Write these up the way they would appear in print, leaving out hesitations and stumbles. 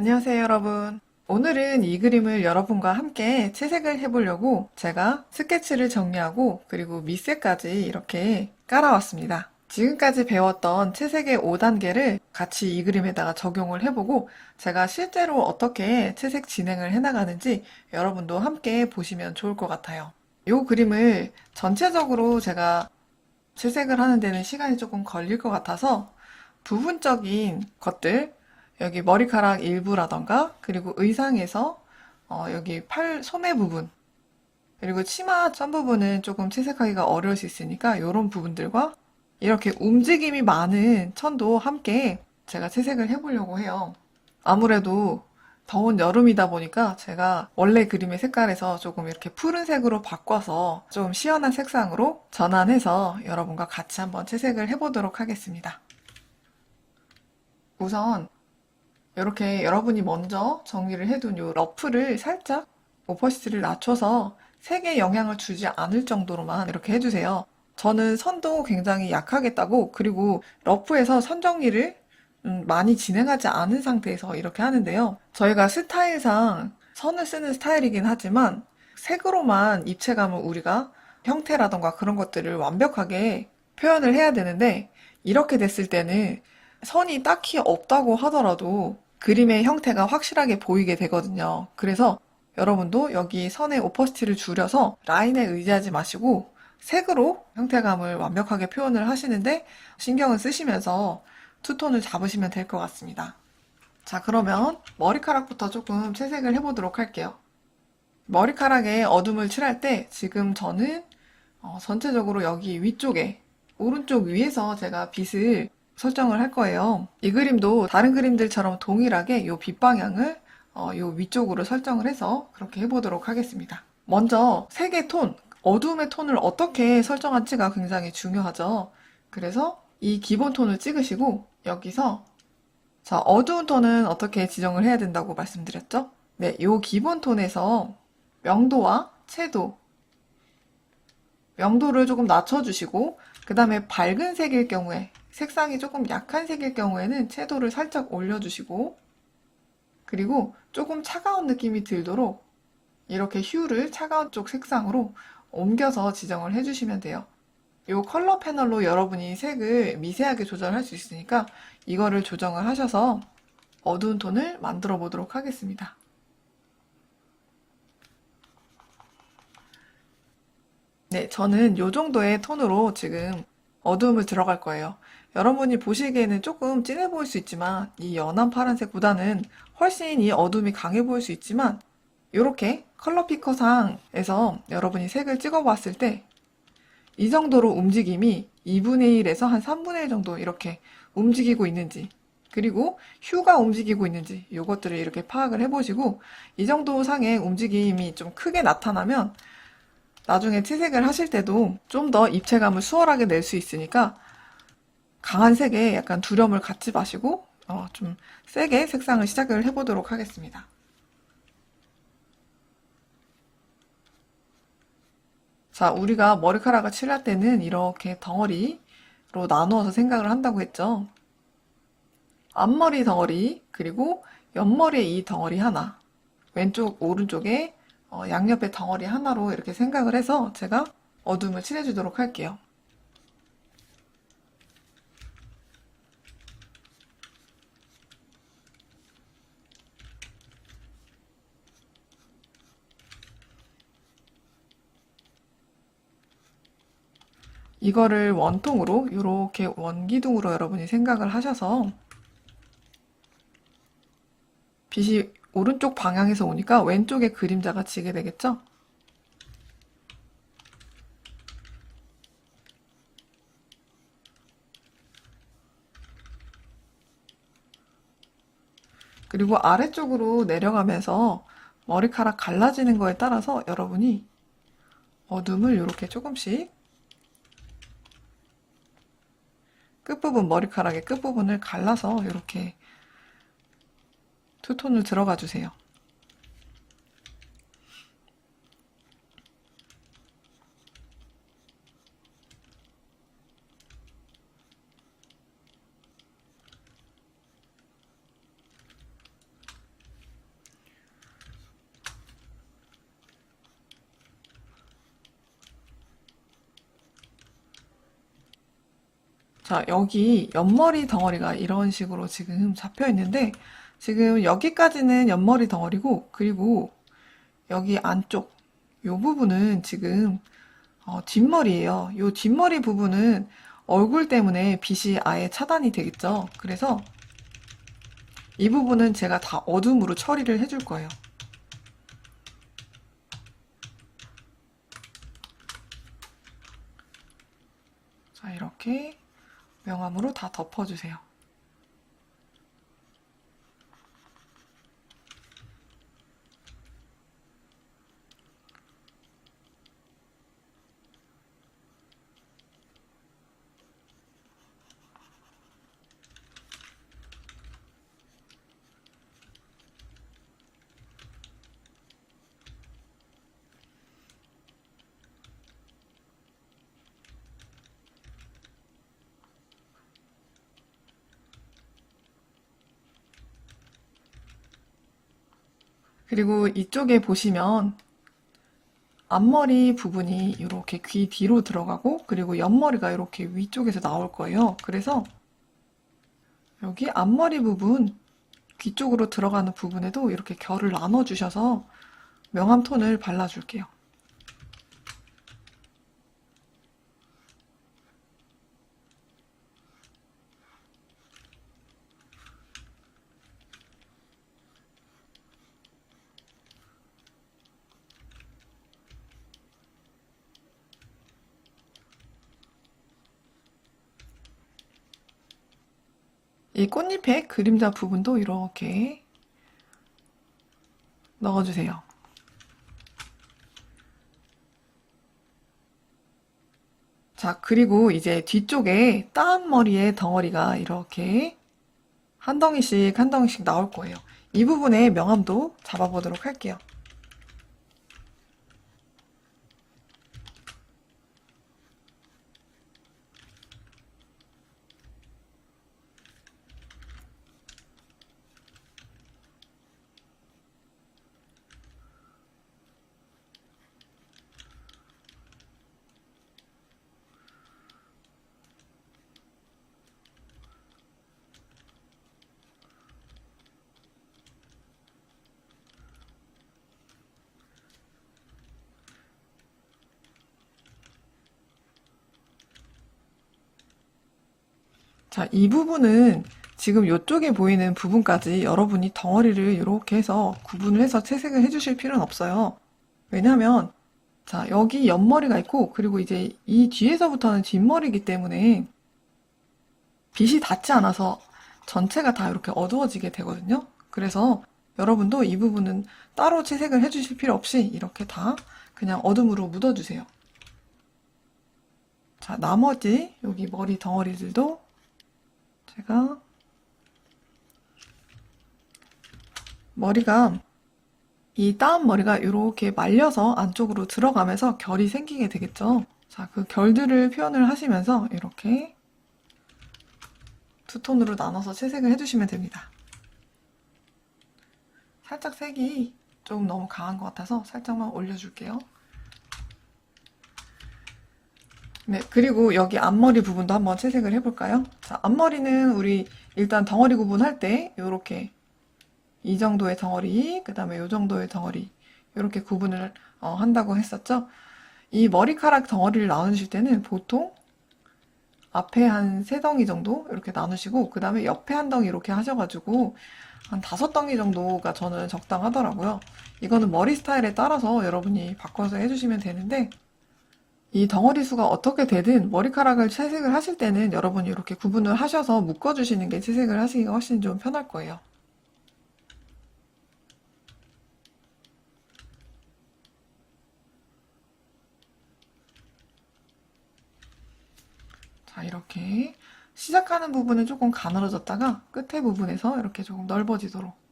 안녕하세요, 여러분. 오늘은 이 그림을 여러분과 함께 채색을 해보려고 제가 스케치를 정리하고 그리고 밑색까지 이렇게 깔아왔습니다. 지금까지 배웠던 채색의 5단계를 같이 이 그림에다가 적용을 해보고 제가 실제로 어떻게 채색 진행을 해나가는지 여러분도 함께 보시면 좋을 것 같아요. 이 그림을 전체적으로 제가 채색을 하는 데는 시간이 조금 걸릴 것 같아서 부분적인 것들, 여기 머리카락 일부라던가, 그리고 의상에서 여기 팔, 소매 부분, 그리고 치마 점 부분은 조금 채색하기가 어려울 수 있으니까 이런 부분들과 이렇게 움직임이 많은 천도 함께 제가 채색을 해보려고 해요. 아무래도 더운 여름이다 보니까 제가 원래 그림의 색깔에서 조금 이렇게 푸른색으로 바꿔서 좀 시원한 색상으로 전환해서 여러분과 같이 한번 채색을 해보도록 하겠습니다. 우선 이렇게 여러분이 먼저 정리를 해둔 이 러프를 살짝 오퍼시티를 낮춰서 색에 영향을 주지 않을 정도로만 이렇게 해주세요. 저는 선도 굉장히 약하게 따고 그리고 러프에서 선 정리를 많이 진행하지 않은 상태에서 이렇게 하는데요. 저희가 스타일상 선을 쓰는 스타일이긴 하지만 색으로만 입체감을 우리가 형태라던가 그런 것들을 완벽하게 표현을 해야 되는데 이렇게 됐을 때는 선이 딱히 없다고 하더라도 그림의 형태가 확실하게 보이게 되거든요. 그래서 여러분도 여기 선의 오퍼시티를 줄여서 라인에 의지하지 마시고 색으로 형태감을 완벽하게 표현을 하시는데 신경을 쓰시면서 투톤을 잡으시면 될 것 같습니다. 자, 그러면 머리카락부터 조금 채색을 해보도록 할게요. 머리카락에 어둠을 칠할 때 지금 저는 전체적으로 여기 위쪽에 오른쪽 위에서 제가 빛을 설정을 할 거예요. 이 그림도 다른 그림들처럼 동일하게 이 빛 방향을 이 위쪽으로 설정을 해서 그렇게 해보도록 하겠습니다. 먼저 색의 톤, 어두움의 톤을 어떻게 설정할지가 굉장히 중요하죠. 그래서 이 기본 톤을 찍으시고 여기서 자, 어두운 톤은 어떻게 지정을 해야 된다고 말씀드렸죠? 네, 이 기본 톤에서 명도와 채도, 명도를 조금 낮춰주시고 그 다음에 밝은 색일 경우에 색상이 조금 약한 색일 경우에는 채도를 살짝 올려주시고 그리고 조금 차가운 느낌이 들도록 이렇게 휴를 차가운 쪽 색상으로 옮겨서 지정을 해주시면 돼요. 이 컬러 패널로 여러분이 색을 미세하게 조절할 수 있으니까 이거를 조정을 하셔서 어두운 톤을 만들어 보도록 하겠습니다. 네, 저는 이 정도의 톤으로 지금 어두움을 들어갈 거예요. 여러분이 보시기에는 조금 진해 보일 수 있지만 이 연한 파란색보다는 훨씬 이 어둠이 강해 보일 수 있지만 이렇게 컬러 피커상에서 여러분이 색을 찍어 봤을 때 이 정도로 움직임이 2분의 1에서 한 3분의 1 정도 이렇게 움직이고 있는지 그리고 휴가 움직이고 있는지 이것들을 이렇게 파악을 해보시고 이 정도 상의 움직임이 좀 크게 나타나면 나중에 채색을 하실 때도 좀 더 입체감을 수월하게 낼 수 있으니까 강한 색에 약간 두려움을 갖지 마시고 좀 세게 색상을 시작을 해보도록 하겠습니다. 자, 우리가 머리카락을 칠할 때는 이렇게 덩어리로 나누어서 생각을 한다고 했죠. 앞머리 덩어리, 그리고 옆머리에 이 덩어리 하나, 왼쪽, 오른쪽에 양옆에 덩어리 하나로 이렇게 생각을 해서 제가 어둠을 칠해주도록 할게요. 이거를 원통으로 이렇게 원기둥으로 여러분이 생각을 하셔서 빛이 오른쪽 방향에서 오니까 왼쪽에 그림자가 지게 되겠죠? 그리고 아래쪽으로 내려가면서 머리카락 갈라지는 거에 따라서 여러분이 어둠을 이렇게 조금씩 끝부분, 머리카락의 끝부분을 갈라서 이렇게 투톤을 들어가 주세요. 자, 여기 옆머리 덩어리가 이런 식으로 지금 잡혀 있는데, 지금 여기까지는 옆머리 덩어리고, 그리고 여기 안쪽, 요 부분은 지금 뒷머리예요. 요 뒷머리 부분은 얼굴 때문에 빛이 아예 차단이 되겠죠. 그래서 이 부분은 제가 다 어둠으로 처리를 해줄 거예요. 자, 이렇게 명암으로 다 덮어주세요. 그리고 이쪽에 보시면 앞머리 부분이 이렇게 귀 뒤로 들어가고, 그리고 옆머리가 이렇게 위쪽에서 나올 거예요. 그래서 여기 앞머리 부분, 귀 쪽으로 들어가는 부분에도 이렇게 결을 나눠 주셔서 명암 톤을 발라줄게요. 이 꽃잎의 그림자 부분도 이렇게 넣어주세요. 자, 그리고 이제 뒤쪽에 따은 머리의 덩어리가 이렇게 한 덩이씩 한 덩이씩 나올 거예요. 이 부분에 명암도 잡아보도록 할게요. 자, 이 부분은 지금 이쪽에 보이는 부분까지 여러분이 덩어리를 이렇게 해서 구분을 해서 채색을 해주실 필요는 없어요. 왜냐면, 자, 여기 옆머리가 있고, 그리고 이제 이 뒤에서부터는 뒷머리이기 때문에 빛이 닿지 않아서 전체가 다 이렇게 어두워지게 되거든요. 그래서 여러분도 이 부분은 따로 채색을 해주실 필요 없이 이렇게 다 그냥 어둠으로 묻어주세요. 자, 나머지 여기 머리 덩어리들도 제가 머리가 이 따은 머리가 이렇게 말려서 안쪽으로 들어가면서 결이 생기게 되겠죠. 자, 그 결들을 표현을 하시면서 이렇게 두 톤으로 나눠서 채색을 해주시면 됩니다. 살짝 색이 좀 너무 강한 것 같아서 살짝만 올려줄게요. 네, 그리고 여기 앞머리 부분도 한번 채색을 해볼까요? 자, 앞머리는 우리 일단 덩어리 구분할 때 이렇게 이 정도의 덩어리, 그 다음에 이 정도의 덩어리 이렇게 구분을 한다고 했었죠. 이 머리카락 덩어리를 나누실 때는 보통 앞에 한 3덩이 정도 이렇게 나누시고, 그 다음에 옆에 한 덩이 이렇게 하셔가지고 한 5덩이 정도가 저는 적당하더라고요. 이거는 머리 스타일에 따라서 여러분이 바꿔서 해주시면 되는데, 이 덩어리 수가 어떻게 되든 머리카락을 채색을 하실 때는 여러분이 이렇게 구분을 하셔서 묶어주시는 게 채색을 하시기가 훨씬 좀 편할 거예요. 자, 이렇게 시작하는 부분은 조금 가늘어졌다가 끝에 부분에서 이렇게 조금 넓어지도록,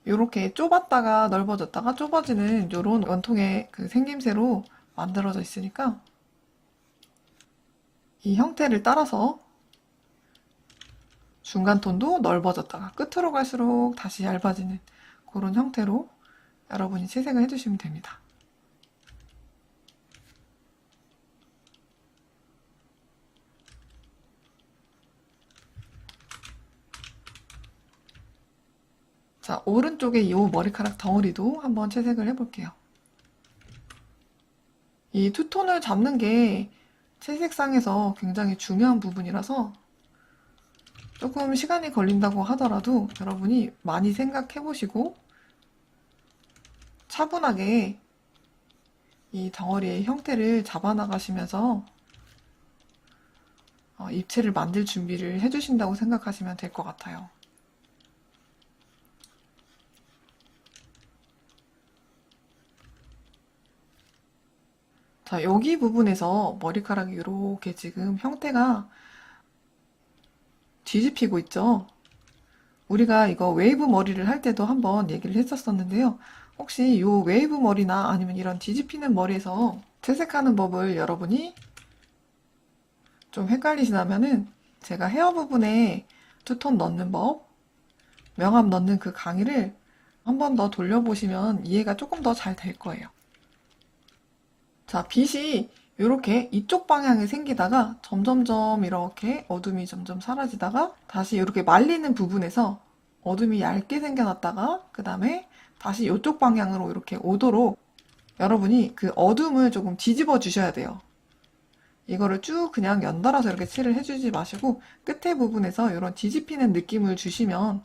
이렇게 좁았다가 넓어졌다가 좁아지는 이런 원통의 그 생김새로 만들어져 있으니까 이 형태를 따라서 중간 톤도 넓어졌다가 끝으로 갈수록 다시 얇아지는 그런 형태로 여러분이 채색을 해주시면 됩니다. 자, 오른쪽에 이 머리카락 덩어리도 한번 채색을 해볼게요. 이 투톤을 잡는 게 채색상에서 굉장히 중요한 부분이라서 조금 시간이 걸린다고 하더라도 여러분이 많이 생각해 보시고 차분하게 이 덩어리의 형태를 잡아 나가시면서 입체를 만들 준비를 해주신다고 생각하시면 될 것 같아요. 자, 여기 부분에서 머리카락이 이렇게 지금 형태가 뒤집히고 있죠? 우리가 이거 웨이브 머리를 할 때도 한번 얘기를 했었었는데요. 혹시 이 웨이브 머리나 아니면 이런 뒤집히는 머리에서 채색하는 법을 여러분이 좀 헷갈리시다면은 제가 헤어 부분에 투톤 넣는 법, 명암 넣는 그 강의를 한번 더 돌려보시면 이해가 조금 더 잘 될 거예요. 자, 빛이 이렇게 이쪽 방향에 생기다가 점점점 이렇게 어둠이 점점 사라지다가 다시 이렇게 말리는 부분에서 어둠이 얇게 생겨났다가 그 다음에 다시 이쪽 방향으로 이렇게 오도록 여러분이 그 어둠을 조금 뒤집어 주셔야 돼요. 이거를 쭉 그냥 연달아서 이렇게 칠을 해주지 마시고 끝에 부분에서 이런 뒤집히는 느낌을 주시면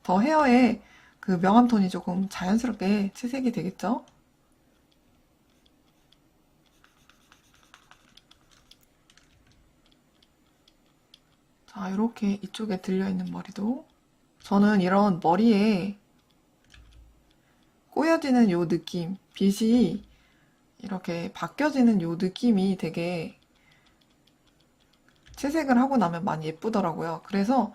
더 헤어에 그 명암 톤이 조금 자연스럽게 채색이 되겠죠? 자, 이렇게 이쪽에 들려있는 머리도 저는 이런 머리에 꼬여지는 요 느낌, 빛이 이렇게 바뀌어지는 요 느낌이 되게 채색을 하고 나면 많이 예쁘더라고요. 그래서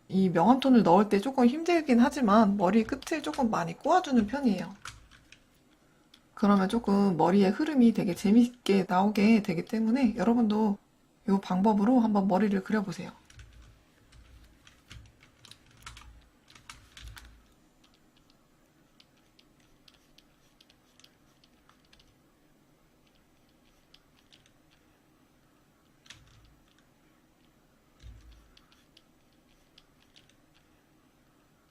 이 명암톤을 넣을 때 조금 힘들긴 하지만 머리 끝을 조금 많이 꼬아주는 편이에요. 그러면 조금 머리의 흐름이 되게 재밌게 나오게 되기 때문에 여러분도 이 방법으로 한번 머리를 그려보세요.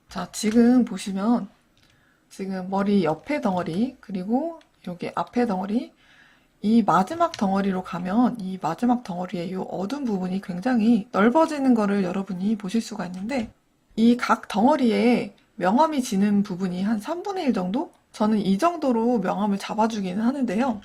자, 지금 보시면 지금 머리 옆에 덩어리 그리고 여기 앞에 덩어리 이 마지막 덩어리로 가면 이 마지막 덩어리의 이 어두운 부분이 굉장히 넓어지는 거를 여러분이 보실 수가 있는데 이 각 덩어리에 명암이 지는 부분이 한 3분의 1 정도? 저는 이 정도로 명암을 잡아주기는 하는데요.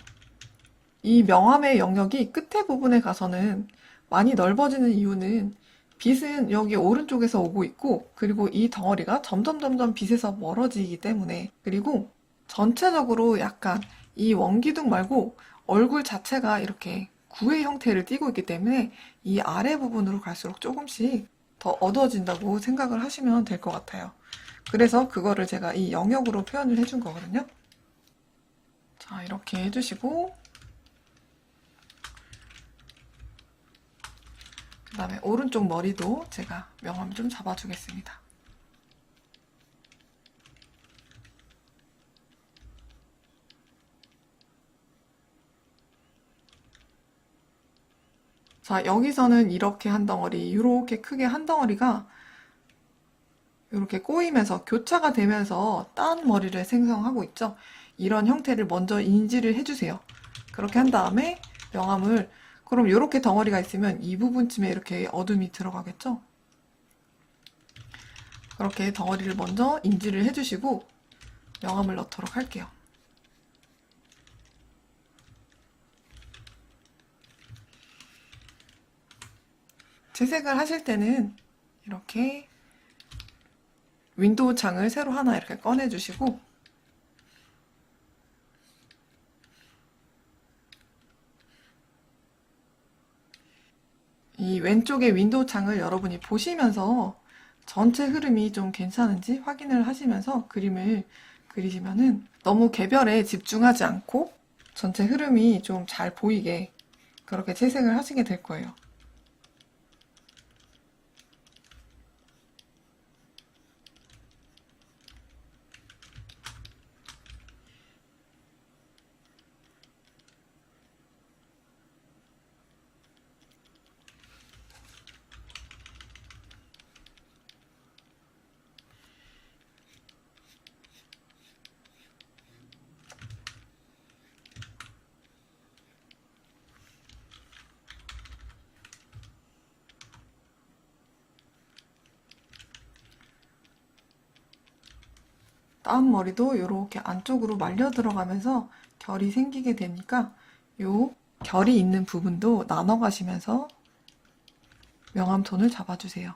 이 명암의 영역이 끝에 부분에 가서는 많이 넓어지는 이유는 빛은 여기 오른쪽에서 오고 있고 그리고 이 덩어리가 점점 빛에서 멀어지기 때문에 그리고 전체적으로 약간 이 원기둥 말고 얼굴 자체가 이렇게 구의 형태를 띠고 있기 때문에 이 아래 부분으로 갈수록 조금씩 더 어두워진다고 생각을 하시면 될 것 같아요. 그래서 그거를 제가 이 영역으로 표현을 해준 거거든요. 자, 이렇게 해주시고 그 다음에 오른쪽 머리도 제가 명암 좀 잡아주겠습니다. 자, 여기서는 이렇게 한 덩어리, 이렇게 크게 한 덩어리가 이렇게 꼬이면서 교차가 되면서 딴 머리를 생성하고 있죠. 이런 형태를 먼저 인지를 해주세요. 그렇게 한 다음에 명암을 그럼 이렇게 덩어리가 있으면 이 부분쯤에 이렇게 어둠이 들어가겠죠. 그렇게 덩어리를 먼저 인지를 해주시고 명암을 넣도록 할게요. 재색을 하실 때는 이렇게 윈도우 창을 새로 하나 이렇게 꺼내주시고 이 왼쪽에 윈도우 창을 여러분이 보시면서 전체 흐름이 좀 괜찮은지 확인을 하시면서 그림을 그리시면은 너무 개별에 집중하지 않고 전체 흐름이 좀 잘 보이게 그렇게 채색을 하시게 될 거예요. 다음 머리도 이렇게 안쪽으로 말려 들어가면서 결이 생기게 되니까 요 결이 있는 부분도 나눠 가시면서 명암톤을 잡아주세요.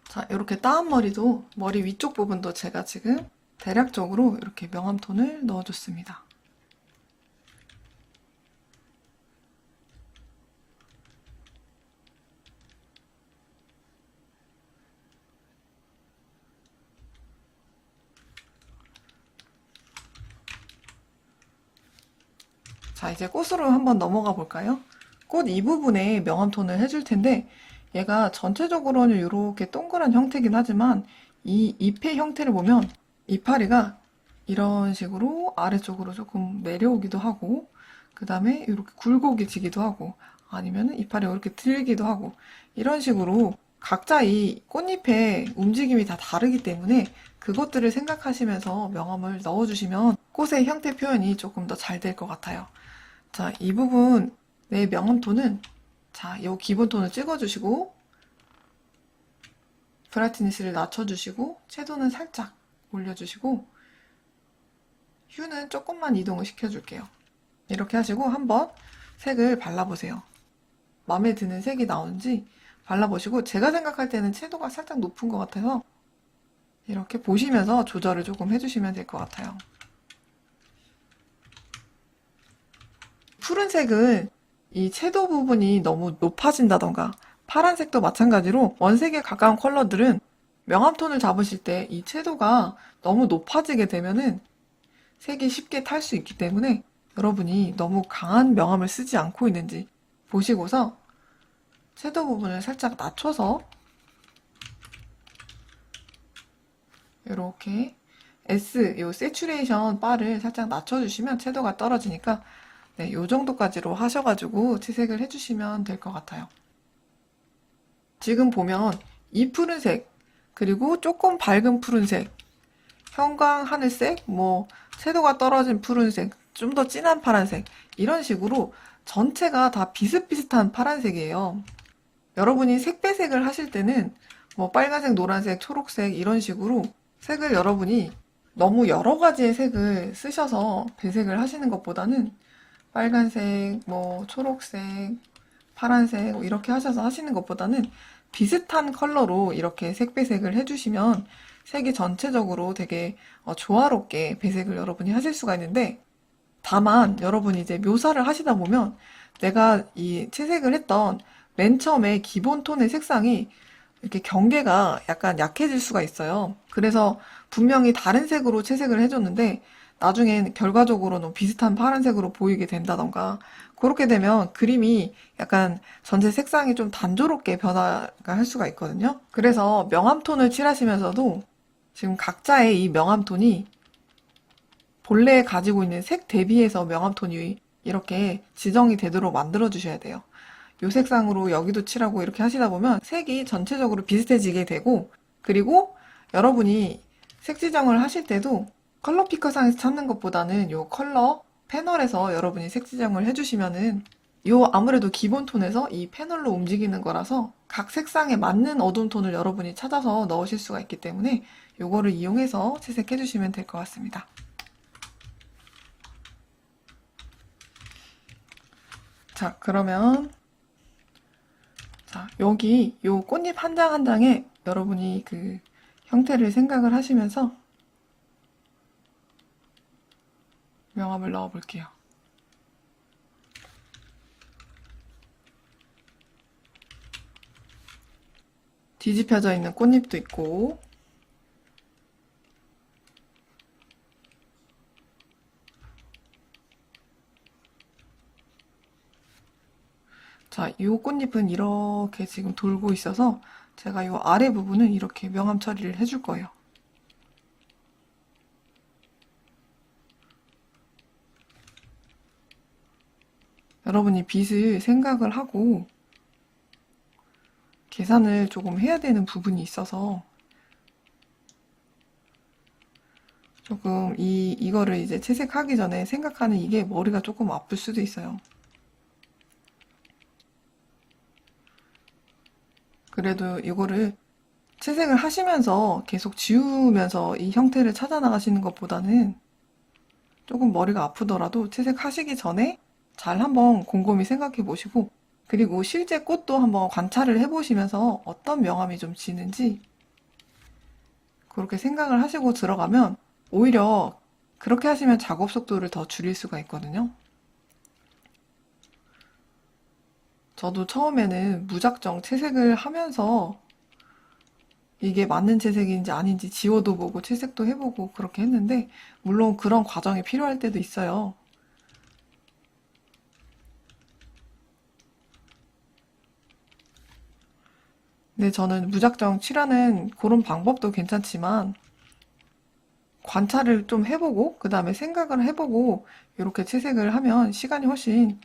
자, 이렇게 따은 머리도 머리 위쪽 부분도 제가 지금 대략적으로 이렇게 명암톤을 넣어줬습니다. 자, 이제 꽃으로 한번 넘어가 볼까요? 꽃 이 부분에 명암톤을 해줄 텐데 얘가 전체적으로는 이렇게 동그란 형태긴 하지만 이 잎의 형태를 보면 이파리가 이런 식으로 아래쪽으로 조금 내려오기도 하고 그 다음에 이렇게 굴곡이지기도 하고 아니면 이파리가 이렇게 들기도 하고 이런 식으로 각자 이 꽃잎의 움직임이 다 다르기 때문에 그것들을 생각하시면서 명암을 넣어주시면 꽃의 형태 표현이 조금 더 잘 될 것 같아요. 자, 이 부분 내 명암톤은 자, 요 기본 톤을 찍어주시고 브라이트니스를 낮춰주시고 채도는 살짝 올려주시고 휴는 조금만 이동을 시켜줄게요. 이렇게 하시고 한번 색을 발라보세요. 마음에 드는 색이 나오는지 발라보시고 제가 생각할 때는 채도가 살짝 높은 것 같아서 이렇게 보시면서 조절을 조금 해주시면 될 것 같아요. 푸른색은 이 채도 부분이 너무 높아진다던가 파란색도 마찬가지로 원색에 가까운 컬러들은 명암톤을 잡으실 때 이 채도가 너무 높아지게 되면은 색이 쉽게 탈 수 있기 때문에 여러분이 너무 강한 명암을 쓰지 않고 있는지 보시고서 채도 부분을 살짝 낮춰서 이렇게 요 세츄레이션 바를 살짝 낮춰주시면 채도가 떨어지니까 네, 요 정도까지로 하셔가지고 채색을 해주시면 될 것 같아요. 지금 보면 이 푸른색, 그리고 조금 밝은 푸른색, 형광 하늘색, 뭐 채도가 떨어진 푸른색, 좀 더 진한 파란색 이런 식으로 전체가 다 비슷비슷한 파란색이에요. 여러분이 색 배색을 하실 때는 뭐 빨간색, 노란색, 초록색 이런 식으로 색을 여러분이 너무 여러 가지의 색을 쓰셔서 배색을 하시는 것보다는 빨간색, 뭐 초록색, 파란색 뭐 이렇게 하셔서 하시는 것보다는 비슷한 컬러로 이렇게 색 배색을 해주시면 색이 전체적으로 되게 조화롭게 배색을 여러분이 하실 수가 있는데 다만 여러분이 이제 묘사를 하시다 보면 내가 이 채색을 했던 맨 처음에 기본 톤의 색상이 이렇게 경계가 약간 약해질 수가 있어요. 그래서 분명히 다른 색으로 채색을 해줬는데 나중엔 결과적으로는 비슷한 파란색으로 보이게 된다던가 그렇게 되면 그림이 약간 전체 색상이 좀 단조롭게 변화가 할 수가 있거든요. 그래서 명암톤을 칠하시면서도 지금 각자의 이 명암톤이 본래 가지고 있는 색 대비해서 명암톤이 이렇게 지정이 되도록 만들어 주셔야 돼요. 요 색상으로 여기도 칠하고 이렇게 하시다 보면 색이 전체적으로 비슷해지게 되고 그리고 여러분이 색 지정을 하실 때도 컬러 피커상에서 찾는 것보다는 요 컬러 패널에서 여러분이 색 지정을 해주시면은 요 아무래도 기본 톤에서 이 패널로 움직이는 거라서 각 색상에 맞는 어두운 톤을 여러분이 찾아서 넣으실 수가 있기 때문에 요거를 이용해서 채색해 주시면 될 것 같습니다. 자, 그러면 자, 여기 요 꽃잎 한 장 한 장에 여러분이 그 형태를 생각을 하시면서 명암을 넣어 볼게요. 뒤집혀져 있는 꽃잎도 있고 자, 이 꽃잎은 이렇게 지금 돌고 있어서 제가 이 아래 부분은 이렇게 명암 처리를 해줄 거예요. 여러분이 빛을 생각을 하고 계산을 조금 해야 되는 부분이 있어서 조금 이거를 이제 채색하기 전에 생각하는 이게 머리가 조금 아플 수도 있어요. 그래도 이거를 채색을 하시면서 계속 지우면서 이 형태를 찾아 나가시는 것보다는 조금 머리가 아프더라도 채색하시기 전에 잘 한번 곰곰이 생각해 보시고, 그리고 실제 꽃도 한번 관찰을 해 보시면서 어떤 명암이 좀 지는지 그렇게 생각을 하시고 들어가면 오히려 그렇게 하시면 작업 속도를 더 줄일 수가 있거든요. 저도 처음에는 무작정 채색을 하면서 이게 맞는 채색인지 아닌지 지워도 보고 채색도 해보고 그렇게 했는데, 물론 그런 과정이 필요할 때도 있어요. 근데 저는 무작정 칠하는 그런 방법도 괜찮지만 관찰을 좀 해보고 그 다음에 생각을 해보고 이렇게 채색을 하면 시간이 훨씬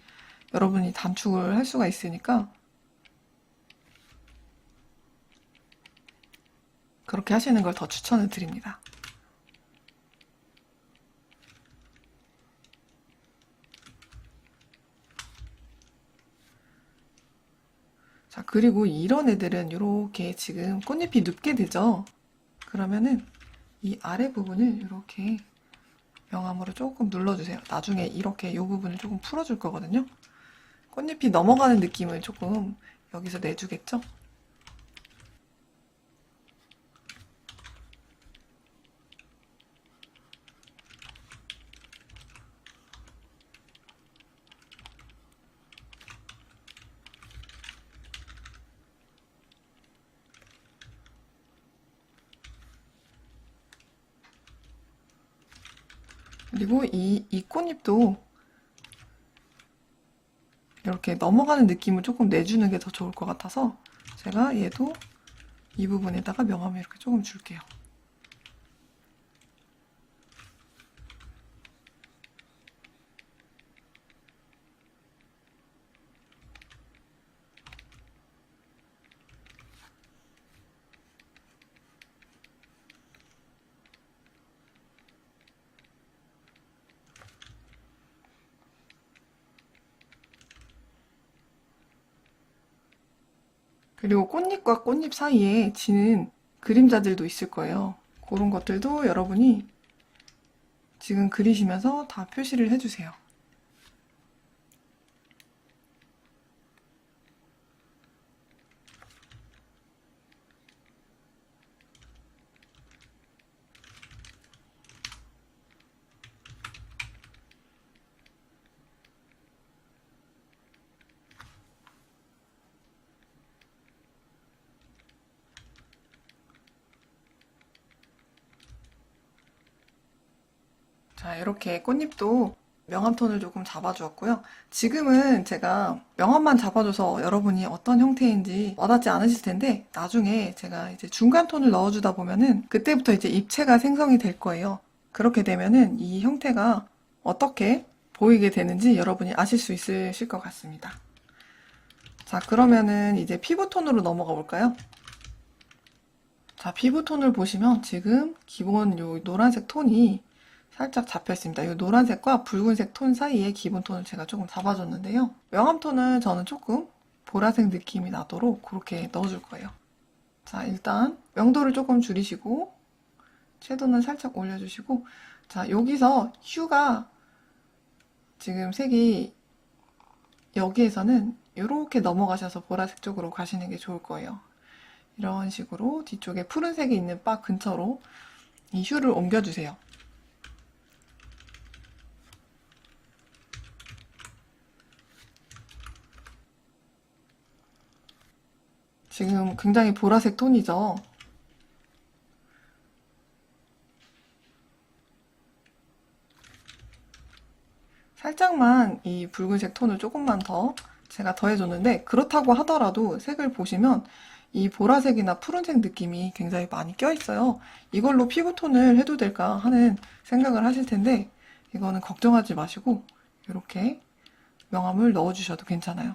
여러분이 단축을 할 수가 있으니까 그렇게 하시는 걸 더 추천을 드립니다. 자, 그리고 이런 애들은 이렇게 지금 꽃잎이 눕게 되죠. 그러면은 이 아래 부분을 이렇게 명암으로 조금 눌러주세요. 나중에 이렇게 이 부분을 조금 풀어줄 거거든요. 꽃잎이 넘어가는 느낌을 조금 여기서 내주겠죠? 그리고 이 꽃잎도 이렇게 넘어가는 느낌을 조금 내주는 게 더 좋을 것 같아서 제가 얘도 이 부분에다가 명암을 이렇게 조금 줄게요. 그리고 꽃잎과 꽃잎 사이에 지는 그림자들도 있을 거예요. 그런 것들도 여러분이 지금 그리시면서 다 표시를 해주세요. 자, 이렇게 꽃잎도 명암톤을 조금 잡아주었고요. 지금은 제가 명암만 잡아줘서 여러분이 어떤 형태인지 와닿지 않으실 텐데, 나중에 제가 이제 중간 톤을 넣어주다 보면은 그때부터 이제 입체가 생성이 될 거예요. 그렇게 되면은 이 형태가 어떻게 보이게 되는지 여러분이 아실 수 있으실 것 같습니다. 자, 그러면은 이제 피부톤으로 넘어가 볼까요? 자, 피부톤을 보시면 지금 기본 요 노란색 톤이 살짝 잡혀 있습니다. 이 노란색과 붉은색 톤 사이에 기본 톤을 제가 조금 잡아줬는데요. 명암 톤은 저는 조금 보라색 느낌이 나도록 그렇게 넣어줄 거예요. 자, 일단 명도를 조금 줄이시고 채도는 살짝 올려주시고, 자, 여기서 휴가 지금 색이 여기에서는 이렇게 넘어가셔서 보라색 쪽으로 가시는 게 좋을 거예요. 이런 식으로 뒤쪽에 푸른색이 있는 바 근처로 이 휴를 옮겨주세요. 지금 굉장히 보라색 톤이죠. 살짝만 이 붉은색 톤을 조금만 더 제가 더해줬는데, 그렇다고 하더라도 색을 보시면 이 보라색이나 푸른색 느낌이 굉장히 많이 껴있어요. 이걸로 피부톤을 해도 될까 하는 생각을 하실 텐데, 이거는 걱정하지 마시고 이렇게 명암을 넣어주셔도 괜찮아요.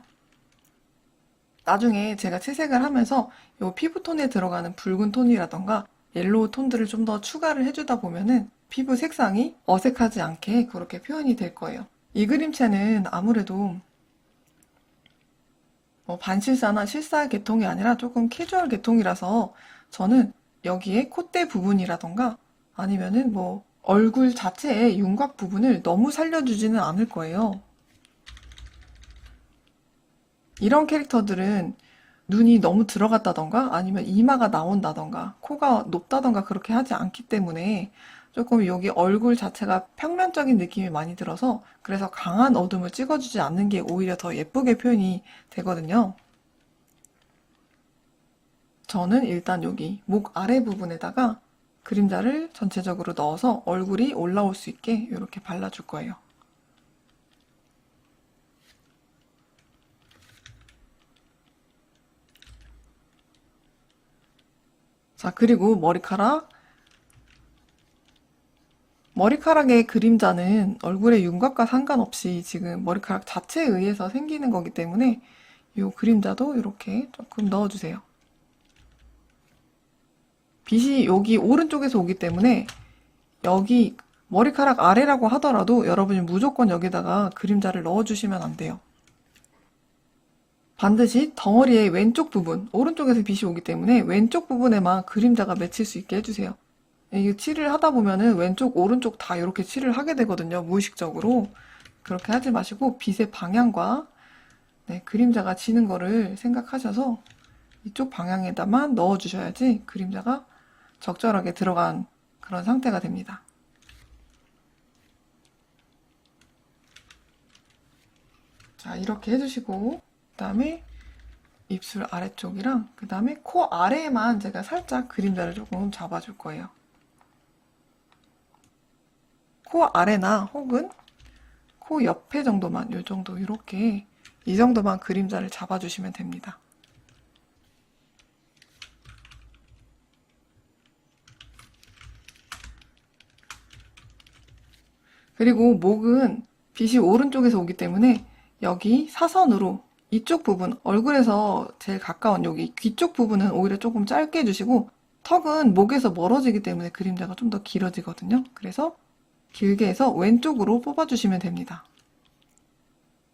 나중에 제가 채색을 하면서 이 피부톤에 들어가는 붉은 톤이라던가 옐로우 톤들을 좀 더 추가를 해주다 보면은 피부 색상이 어색하지 않게 그렇게 표현이 될 거예요. 이 그림체는 아무래도 뭐 반실사나 실사 계통이 아니라 조금 캐주얼 계통이라서 저는 여기에 콧대 부분이라던가 아니면은 뭐 얼굴 자체의 윤곽 부분을 너무 살려주지는 않을 거예요. 이런 캐릭터들은 눈이 너무 들어갔다던가 아니면 이마가 나온다던가 코가 높다던가 그렇게 하지 않기 때문에 조금 여기 얼굴 자체가 평면적인 느낌이 많이 들어서 그래서 강한 어둠을 찍어주지 않는 게 오히려 더 예쁘게 표현이 되거든요. 저는 일단 여기 목 아래 부분에다가 그림자를 전체적으로 넣어서 얼굴이 올라올 수 있게 이렇게 발라줄 거예요. 자, 그리고 머리카락의 그림자는 얼굴의 윤곽과 상관없이 지금 머리카락 자체에 의해서 생기는 거기 때문에 이 그림자도 이렇게 조금 넣어주세요. 빛이 여기 오른쪽에서 오기 때문에 여기 머리카락 아래라고 하더라도 여러분이 무조건 여기다가 그림자를 넣어주시면 안 돼요. 반드시 덩어리의 왼쪽 부분, 오른쪽에서 빛이 오기 때문에 왼쪽 부분에만 그림자가 맺힐 수 있게 해주세요. 이게 칠을 하다 보면은 왼쪽, 오른쪽 다 이렇게 칠을 하게 되거든요. 무의식적으로. 그렇게 하지 마시고 빛의 방향과 네, 그림자가 지는 거를 생각하셔서 이쪽 방향에다만 넣어주셔야지 그림자가 적절하게 들어간 그런 상태가 됩니다. 자, 이렇게 해주시고 그 다음에 입술 아래쪽이랑 그 다음에 코 아래에만 제가 살짝 그림자를 조금 잡아줄 거예요. 코 아래나 혹은 코 옆에 정도만 이 정도 이렇게 이 정도만 그림자를 잡아주시면 됩니다. 그리고 목은 빛이 오른쪽에서 오기 때문에 여기 사선으로 이쪽 부분, 얼굴에서 제일 가까운 여기 귀 쪽 부분은 오히려 조금 짧게 해주시고 턱은 목에서 멀어지기 때문에 그림자가 좀 더 길어지거든요. 그래서 길게 해서 왼쪽으로 뽑아주시면 됩니다.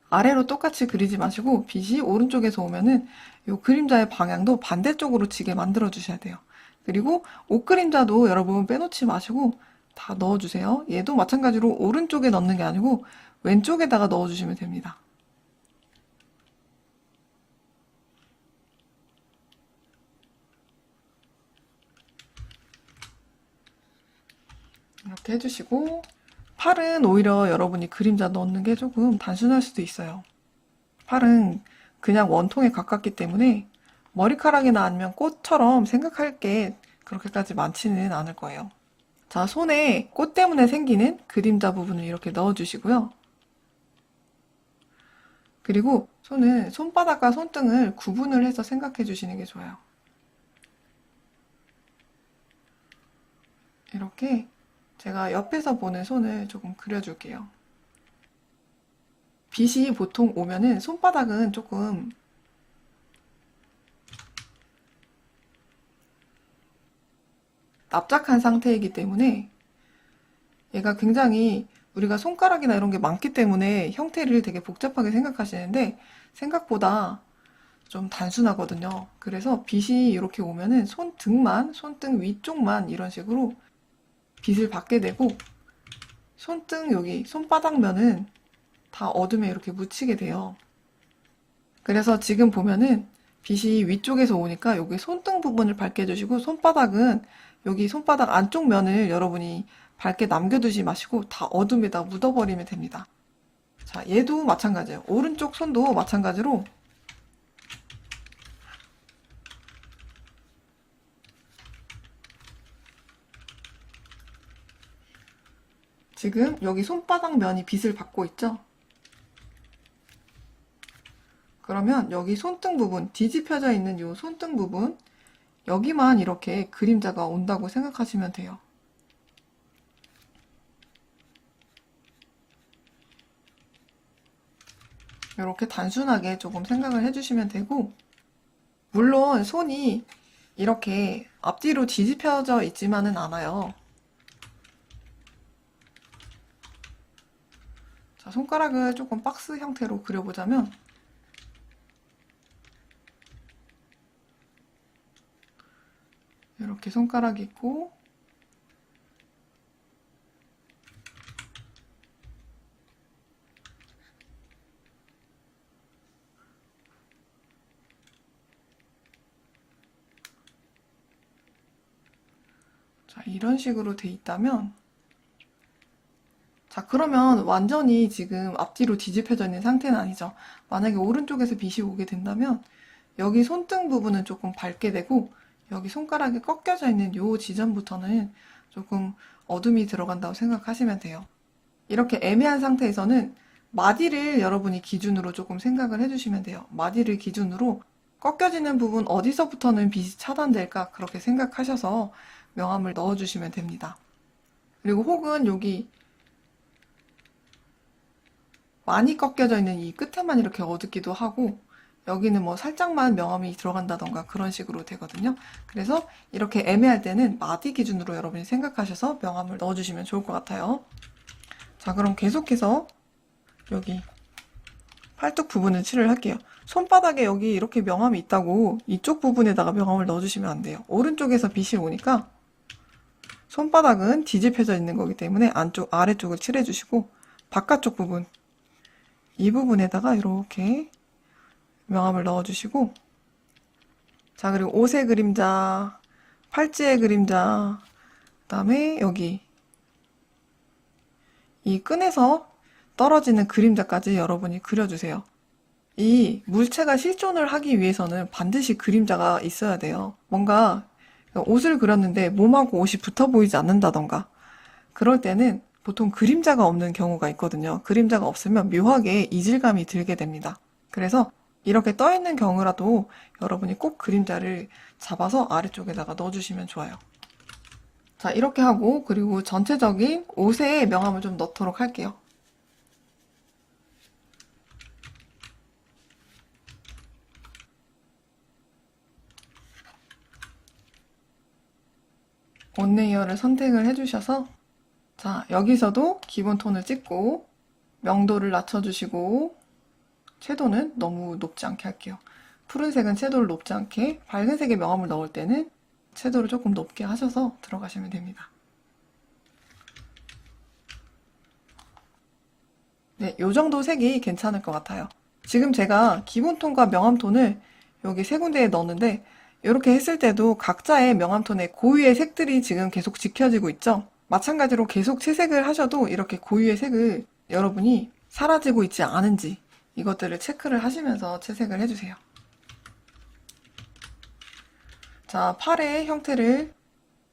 아래로 똑같이 그리지 마시고 빛이 오른쪽에서 오면은 이 그림자의 방향도 반대쪽으로 지게 만들어 주셔야 돼요. 그리고 옷 그림자도 여러분 빼놓지 마시고 다 넣어주세요. 얘도 마찬가지로 오른쪽에 넣는 게 아니고 왼쪽에다가 넣어주시면 됩니다. 이렇게 해주시고 팔은 오히려 여러분이 그림자 넣는 게 조금 단순할 수도 있어요. 팔은 그냥 원통에 가깝기 때문에 머리카락이나 아니면 꽃처럼 생각할 게 그렇게까지 많지는 않을 거예요. 자, 손에 꽃 때문에 생기는 그림자 부분을 이렇게 넣어주시고요. 그리고 손은 손바닥과 손등을 구분을 해서 생각해 주시는 게 좋아요. 이렇게 제가 옆에서 보는 손을 조금 그려줄게요. 빛이 보통 오면은 손바닥은 조금 납작한 상태이기 때문에 얘가 굉장히 우리가 손가락이나 이런 게 많기 때문에 형태를 되게 복잡하게 생각하시는데 생각보다 좀 단순하거든요. 그래서 빛이 이렇게 오면은 손등만, 손등 위쪽만 이런 식으로 빛을 받게 되고 손등 여기 손바닥면은 다 어둠에 이렇게 묻히게 돼요. 그래서 지금 보면은 빛이 위쪽에서 오니까 여기 손등 부분을 밝게 해주시고 손바닥은 여기 손바닥 안쪽 면을 여러분이 밝게 남겨두지 마시고 다 어둠에다 묻어버리면 됩니다. 자, 얘도 마찬가지예요. 오른쪽 손도 마찬가지로 지금 여기 손바닥 면이 빛을 받고 있죠? 그러면 여기 손등 부분, 뒤집혀져 있는 이 손등 부분, 여기만 이렇게 그림자가 온다고 생각하시면 돼요. 이렇게 단순하게 조금 생각을 해주시면 되고, 물론 손이 이렇게 앞뒤로 뒤집혀져 있지만은 않아요. 자, 손가락을 조금 박스 형태로 그려보자면 이렇게 손가락이 있고 자, 이런 식으로 돼 있다면 자, 그러면 완전히 지금 앞뒤로 뒤집혀져 있는 상태는 아니죠. 만약에 오른쪽에서 빛이 오게 된다면 여기 손등 부분은 조금 밝게 되고 여기 손가락이 꺾여져 있는 요 지점부터는 조금 어둠이 들어간다고 생각하시면 돼요. 이렇게 애매한 상태에서는 마디를 여러분이 기준으로 조금 생각을 해주시면 돼요. 마디를 기준으로 꺾여지는 부분 어디서부터는 빛이 차단될까 그렇게 생각하셔서 명암을 넣어주시면 됩니다. 그리고 혹은 여기 많이 꺾여져 있는 이 끝에만 이렇게 어둡기도 하고 여기는 뭐 살짝만 명암이 들어간다던가 그런 식으로 되거든요. 그래서 이렇게 애매할 때는 마디 기준으로 여러분이 생각하셔서 명암을 넣어주시면 좋을 것 같아요. 자, 그럼 계속해서 여기 팔뚝 부분을 칠을 할게요. 손바닥에 여기 이렇게 명암이 있다고 이쪽 부분에다가 명암을 넣어주시면 안 돼요. 오른쪽에서 빛이 오니까 손바닥은 뒤집혀져 있는 거기 때문에 아래쪽을 칠해주시고 바깥쪽 부분, 이 부분에다가 이렇게 명암을 넣어주시고 자, 그리고 옷의 그림자, 팔찌의 그림자, 그 다음에 여기 이 끈에서 떨어지는 그림자까지 여러분이 그려주세요. 이 물체가 실존을 하기 위해서는 반드시 그림자가 있어야 돼요. 뭔가 옷을 그렸는데 몸하고 옷이 붙어 보이지 않는다던가 그럴 때는 보통 그림자가 없는 경우가 있거든요. 그림자가 없으면 묘하게 이질감이 들게 됩니다. 그래서 이렇게 떠 있는 경우라도 여러분이 꼭 그림자를 잡아서 아래쪽에다가 넣어주시면 좋아요. 자, 이렇게 하고 그리고 전체적인 옷에 명암을 좀 넣도록 할게요. 옷 레이어를 선택을 해주셔서 자, 여기서도 기본 톤을 찍고 명도를 낮춰주시고 채도는 너무 높지 않게 할게요. 푸른색은 채도를 높지 않게, 밝은색의 명암을 넣을 때는 채도를 조금 높게 하셔서 들어가시면 됩니다. 네, 요 정도 색이 괜찮을 것 같아요. 지금 제가 기본톤과 명암톤을 여기 세 군데에 넣었는데 이렇게 했을 때도 각자의 명암톤의 고유의 색들이 지금 계속 지켜지고 있죠. 마찬가지로 계속 채색을 하셔도 이렇게 고유의 색을 여러분이 사라지고 있지 않은지 이것들을 체크를 하시면서 채색을 해주세요. 자, 팔의 형태를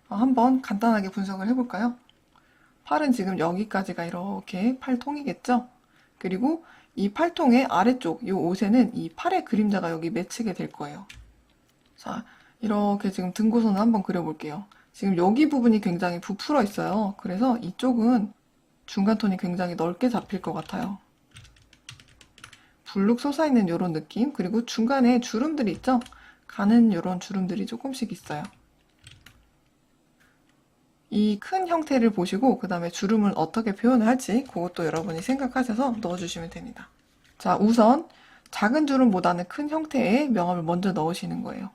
한번 간단하게 분석을 해볼까요? 팔은 지금 여기까지가 이렇게 팔통이겠죠? 그리고 이 팔통의 아래쪽, 이 옷에는 이 팔의 그림자가 여기 맺히게 될 거예요. 자, 이렇게 지금 등고선을 한번 그려볼게요. 지금 여기 부분이 굉장히 부풀어 있어요. 그래서 이쪽은 중간톤이 굉장히 넓게 잡힐 것 같아요. 불룩 솟아있는 이런 느낌, 그리고 중간에 주름들이 있죠? 가는 이런 주름들이 조금씩 있어요. 이 큰 형태를 보시고 그 다음에 주름을 어떻게 표현을 할지 그것도 여러분이 생각하셔서 넣어주시면 됩니다. 자, 우선 작은 주름보다는 큰 형태의 명암을 먼저 넣으시는 거예요.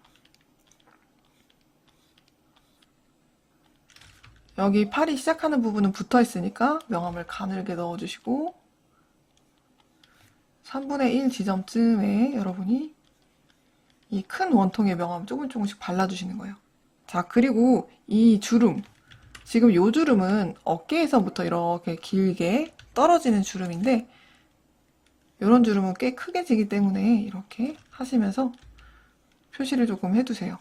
여기 팔이 시작하는 부분은 붙어 있으니까 명암을 가늘게 넣어주시고 3분의 1 지점쯤에 여러분이 이 큰 원통의 명암 조금씩 발라주시는 거예요. 자, 그리고 이 주름, 지금 요 주름은 어깨에서부터 이렇게 길게 떨어지는 주름인데 이런 주름은 꽤 크게 지기 때문에 이렇게 하시면서 표시를 조금 해두세요.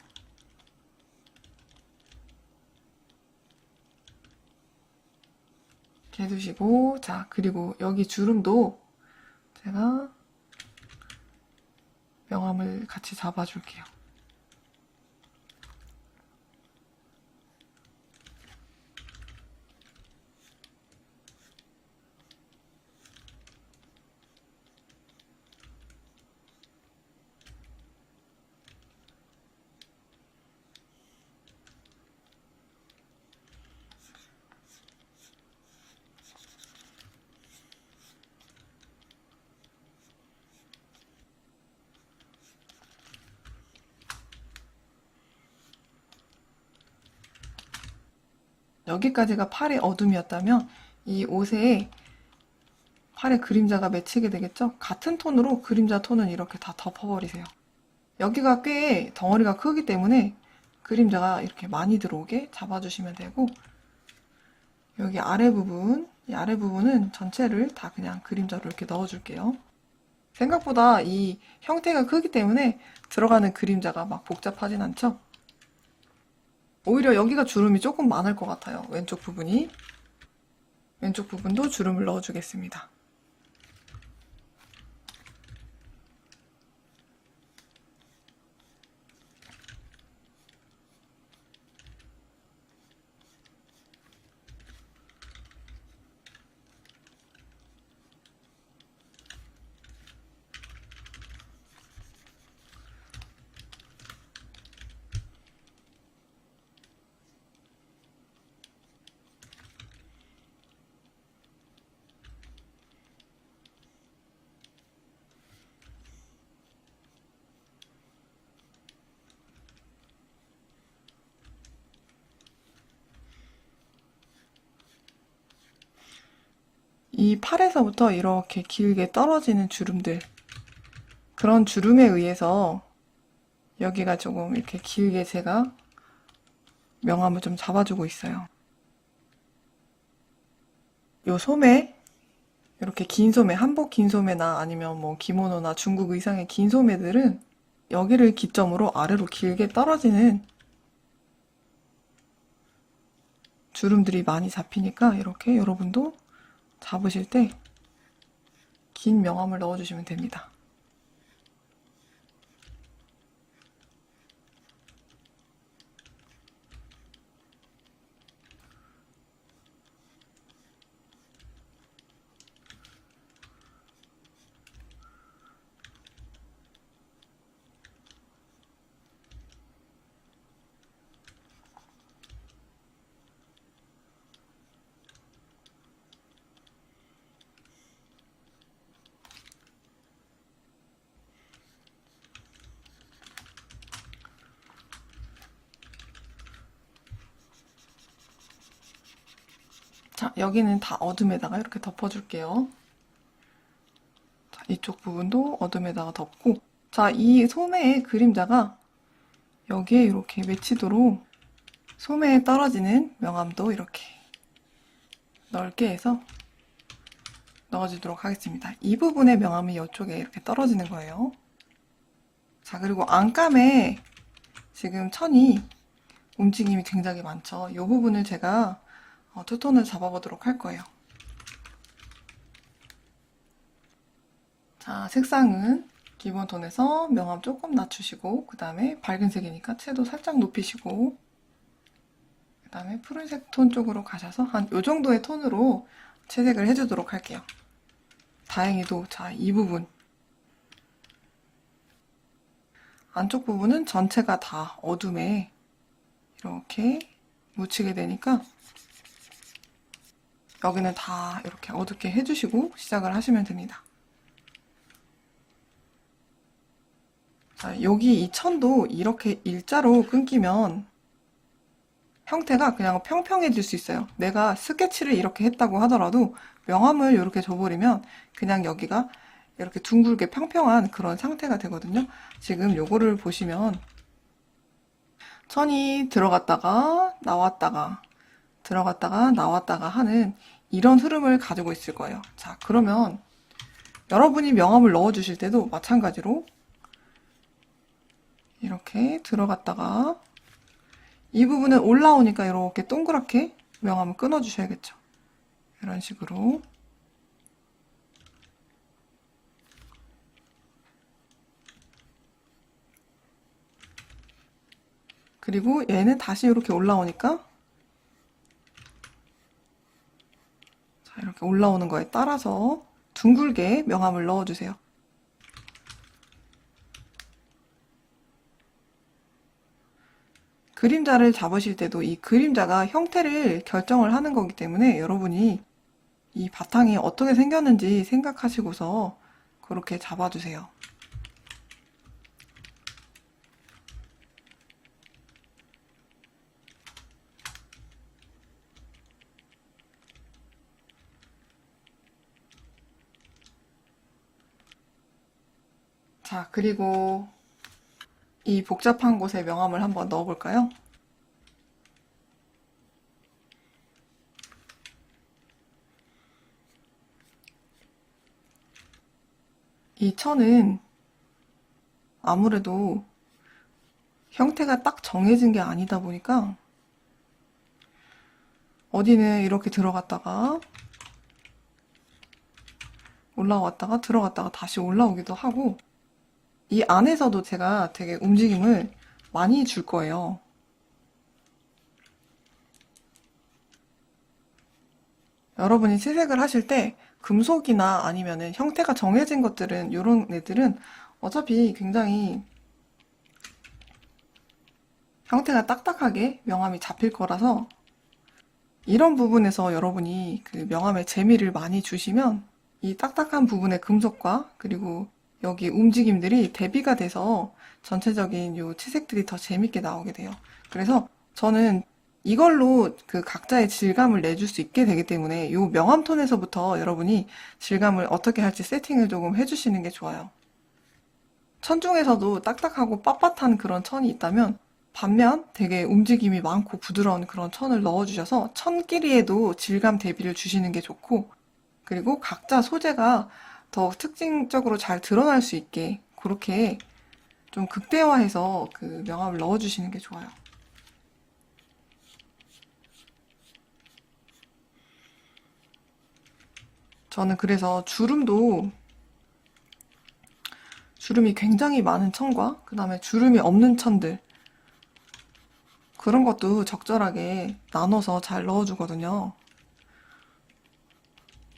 이렇게 해두시고 자, 그리고 여기 주름도 제가 명암을 같이 잡아줄게요. 여기까지가 팔의 어둠이었다면 이 옷에 팔의 그림자가 맺히게 되겠죠? 같은 톤으로 그림자 톤은 이렇게 다 덮어버리세요. 여기가 꽤 덩어리가 크기 때문에 그림자가 이렇게 많이 들어오게 잡아주시면 되고, 여기 아래 부분, 이 아래 부분은 전체를 다 그냥 그림자로 이렇게 넣어줄게요. 생각보다 이 형태가 크기 때문에 들어가는 그림자가 막 복잡하진 않죠? 오히려 여기가 주름이 조금 많을 것 같아요. 왼쪽 부분이. 왼쪽 부분도 주름을 넣어주겠습니다. 이 팔에서부터 이렇게 길게 떨어지는 주름들, 그런 주름에 의해서 여기가 조금 이렇게 길게 제가 명암을 좀 잡아주고 있어요. 요 소매, 이렇게 긴 소매, 한복 긴 소매나 아니면 뭐 기모노나 중국 의상의 긴 소매들은 여기를 기점으로 아래로 길게 떨어지는 주름들이 많이 잡히니까 이렇게 여러분도 잡으실 때 긴 명암을 넣어주시면 됩니다. 자, 여기는 다 어둠에다가 이렇게 덮어줄게요. 자, 이쪽 부분도 어둠에다가 덮고, 자, 이 소매의 그림자가 여기에 이렇게 맺히도록 소매에 떨어지는 명암도 이렇게 넓게 해서 넣어주도록 하겠습니다. 이 부분의 명암이 이쪽에 이렇게 떨어지는 거예요. 자, 그리고 안감에 지금 천이 움직임이 굉장히 많죠. 이 부분을 제가 투톤을 잡아보도록 할 거예요. 자, 색상은 기본 톤에서 명암 조금 낮추시고, 그 다음에 밝은 색이니까 채도 살짝 높이시고, 그 다음에 푸른색 톤 쪽으로 가셔서 한 요 정도의 톤으로 채색을 해주도록 할게요. 다행히도 자, 이 부분 안쪽 부분은 전체가 다 어둠에 이렇게 묻히게 되니까 여기는 다 이렇게 어둡게 해주시고 시작을 하시면 됩니다. 자, 여기 이 천도 이렇게 일자로 끊기면 형태가 그냥 평평해질 수 있어요. 내가 스케치를 이렇게 했다고 하더라도 명암을 이렇게 줘버리면 그냥 여기가 이렇게 둥글게 평평한 그런 상태가 되거든요. 지금 요거를 보시면 천이 들어갔다가 나왔다가 들어갔다가 나왔다가 하는 이런 흐름을 가지고 있을 거예요. 자, 그러면 여러분이 명암을 넣어주실 때도 마찬가지로 이렇게 들어갔다가 이 부분은 올라오니까 이렇게 동그랗게 명암을 끊어주셔야겠죠. 이런 식으로. 그리고 얘는 다시 이렇게 올라오니까 자, 이렇게 올라오는 거에 따라서 둥글게 명암을 넣어주세요. 그림자를 잡으실 때도 이 그림자가 형태를 결정을 하는 거기 때문에 여러분이 이 바탕이 어떻게 생겼는지 생각하시고서 그렇게 잡아주세요. 자, 그리고 이 복잡한 곳에 명암을 한번 넣어볼까요? 이 천은 아무래도 형태가 딱 정해진 게 아니다 보니까 어디는 이렇게 들어갔다가 올라왔다가 들어갔다가 다시 올라오기도 하고, 이 안에서도 제가 되게 움직임을 많이 줄 거예요. 여러분이 채색을 하실 때 금속이나 아니면은 형태가 정해진 것들은, 이런 애들은 어차피 굉장히 형태가 딱딱하게 명암이 잡힐 거라서, 이런 부분에서 여러분이 그 명암에 재미를 많이 주시면 이 딱딱한 부분의 금속과 그리고 여기 움직임들이 대비가 돼서 전체적인 요 채색들이 더 재밌게 나오게 돼요. 그래서 저는 이걸로 그 각자의 질감을 내줄 수 있게 되기 때문에 요 명암 톤에서부터 여러분이 질감을 어떻게 할지 세팅을 조금 해주시는 게 좋아요. 천 중에서도 딱딱하고 빳빳한 그런 천이 있다면, 반면 되게 움직임이 많고 부드러운 그런 천을 넣어주셔서 천끼리에도 질감 대비를 주시는 게 좋고, 그리고 각자 소재가 더 특징적으로 잘 드러날 수 있게 그렇게 좀 극대화해서 그 명암을 넣어주시는 게 좋아요. 저는 그래서 주름이 굉장히 많은 천과 그 다음에 주름이 없는 천들, 그런 것도 적절하게 나눠서 잘 넣어주거든요.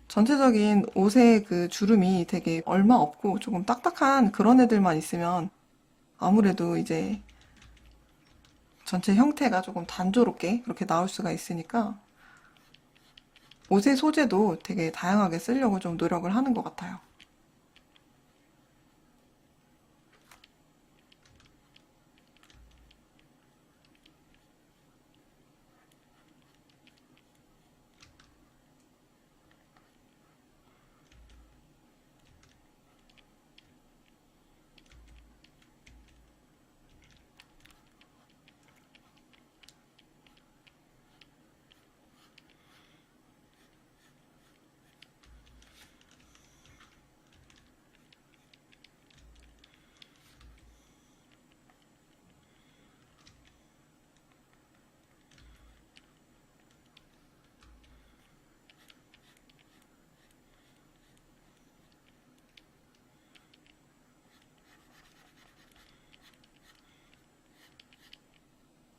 전체적인 옷의 그 주름이 되게 얼마 없고 조금 딱딱한 그런 애들만 있으면 아무래도 이제 전체 형태가 조금 단조롭게 그렇게 나올 수가 있으니까 옷의 소재도 되게 다양하게 쓰려고 좀 노력을 하는 것 같아요.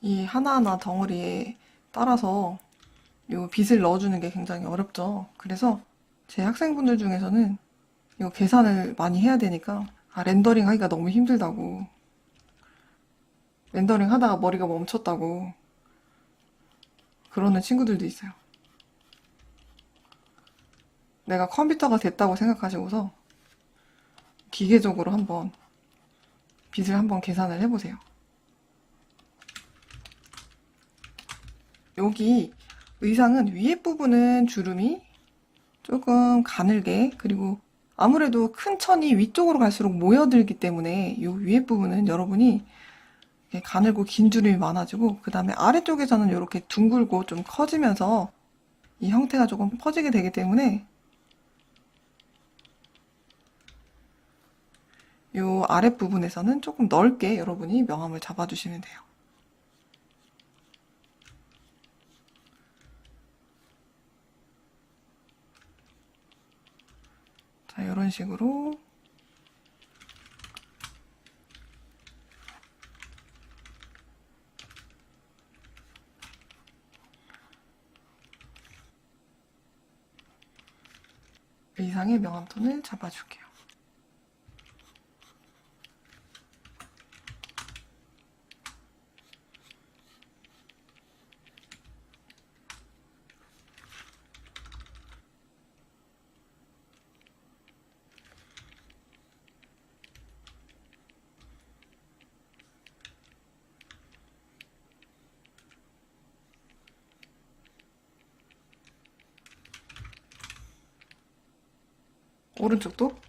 이 하나하나 덩어리에 따라서 요 빗을 넣어주는 게 굉장히 어렵죠. 그래서 제 학생분들 중에서는 이거 계산을 많이 해야 되니까 렌더링 하기가 너무 힘들다고, 렌더링 하다가 머리가 멈췄다고 그러는 친구들도 있어요. 내가 컴퓨터가 됐다고 생각하시고서 기계적으로 한번 빗을 한번 계산을 해보세요. 여기 의상은 위에 부분은 주름이 조금 가늘게, 그리고 아무래도 큰 천이 위쪽으로 갈수록 모여들기 때문에 이 위에 부분은 여러분이 이렇게 가늘고 긴 주름이 많아지고, 그 다음에 아래쪽에서는 이렇게 둥글고 좀 커지면서 이 형태가 조금 퍼지게 되기 때문에 이 아랫부분에서는 조금 넓게 여러분이 명암을 잡아주시면 돼요. 자, 이런 식으로 의상의 명암 톤을 잡아줄게요. 오른쪽도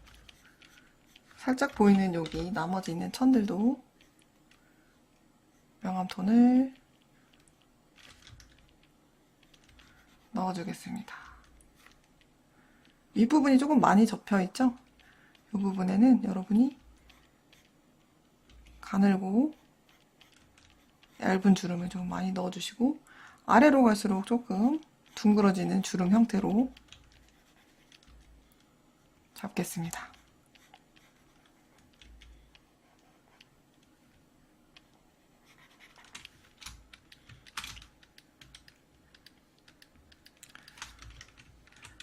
살짝 보이는 여기 나머지 있는 천들도 명암톤을 넣어주겠습니다. 윗부분이 조금 많이 접혀있죠? 이 부분에는 여러분이 가늘고 얇은 주름을 좀 많이 넣어주시고, 아래로 갈수록 조금 둥그러지는 주름 형태로 잡겠습니다.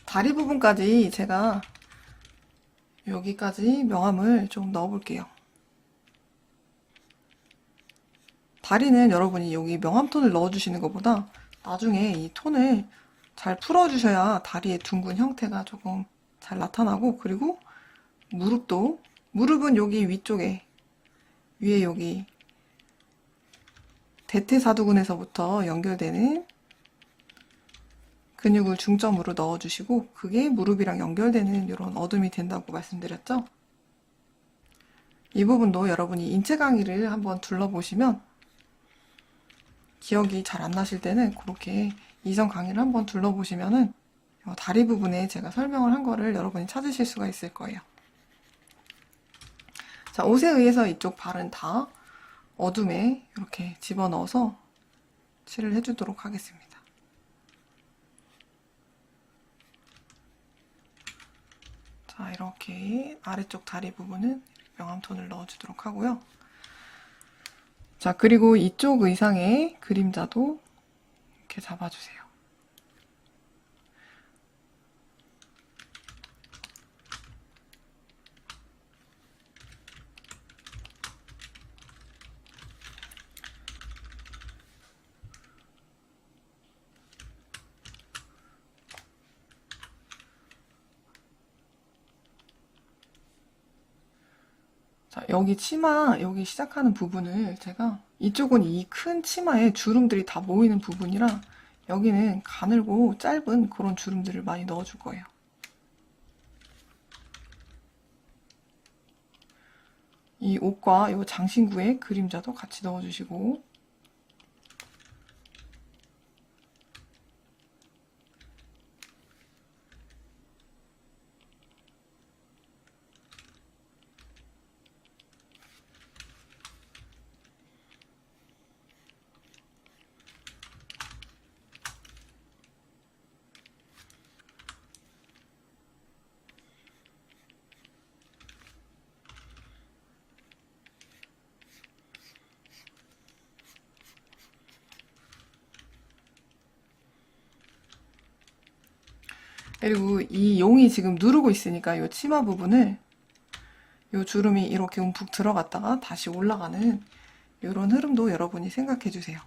다리 부분까지 제가 여기까지 명암을 좀 넣어볼게요. 다리는 여러분이 여기 명암톤을 넣어주시는 것보다 나중에 이 톤을 잘 풀어주셔야 다리의 둥근 형태가 조금 잘 나타나고, 그리고 무릎은 여기 위쪽에, 위에 여기 대퇴사두근에서부터 연결되는 근육을 중점으로 넣어주시고, 그게 무릎이랑 연결되는 이런 어둠이 된다고 말씀드렸죠. 이 부분도 여러분이 인체 강의를 한번 둘러보시면 기억이 잘 안 나실 때는 그렇게 이전 강의를 한번 둘러보시면은 다리 부분에 제가 설명을 한 거를 여러분이 찾으실 수가 있을 거예요. 자, 옷에 의해서 이쪽 발은 다 어둠에 이렇게 집어넣어서 칠을 해주도록 하겠습니다. 자, 이렇게 아래쪽 다리 부분은 명암톤을 넣어주도록 하고요. 자, 그리고 이쪽 의상의 그림자도 이렇게 잡아주세요. 자, 여기 치마, 여기 시작하는 부분을 제가, 이쪽은 이 큰 치마에 주름들이 다 모이는 부분이라 여기는 가늘고 짧은 그런 주름들을 많이 넣어줄 거예요. 이 옷과 이 장신구의 그림자도 같이 넣어주시고, 그리고 이 용이 지금 누르고 있으니까 이 치마 부분을, 이 주름이 이렇게 움푹 들어갔다가 다시 올라가는 이런 흐름도 여러분이 생각해 주세요.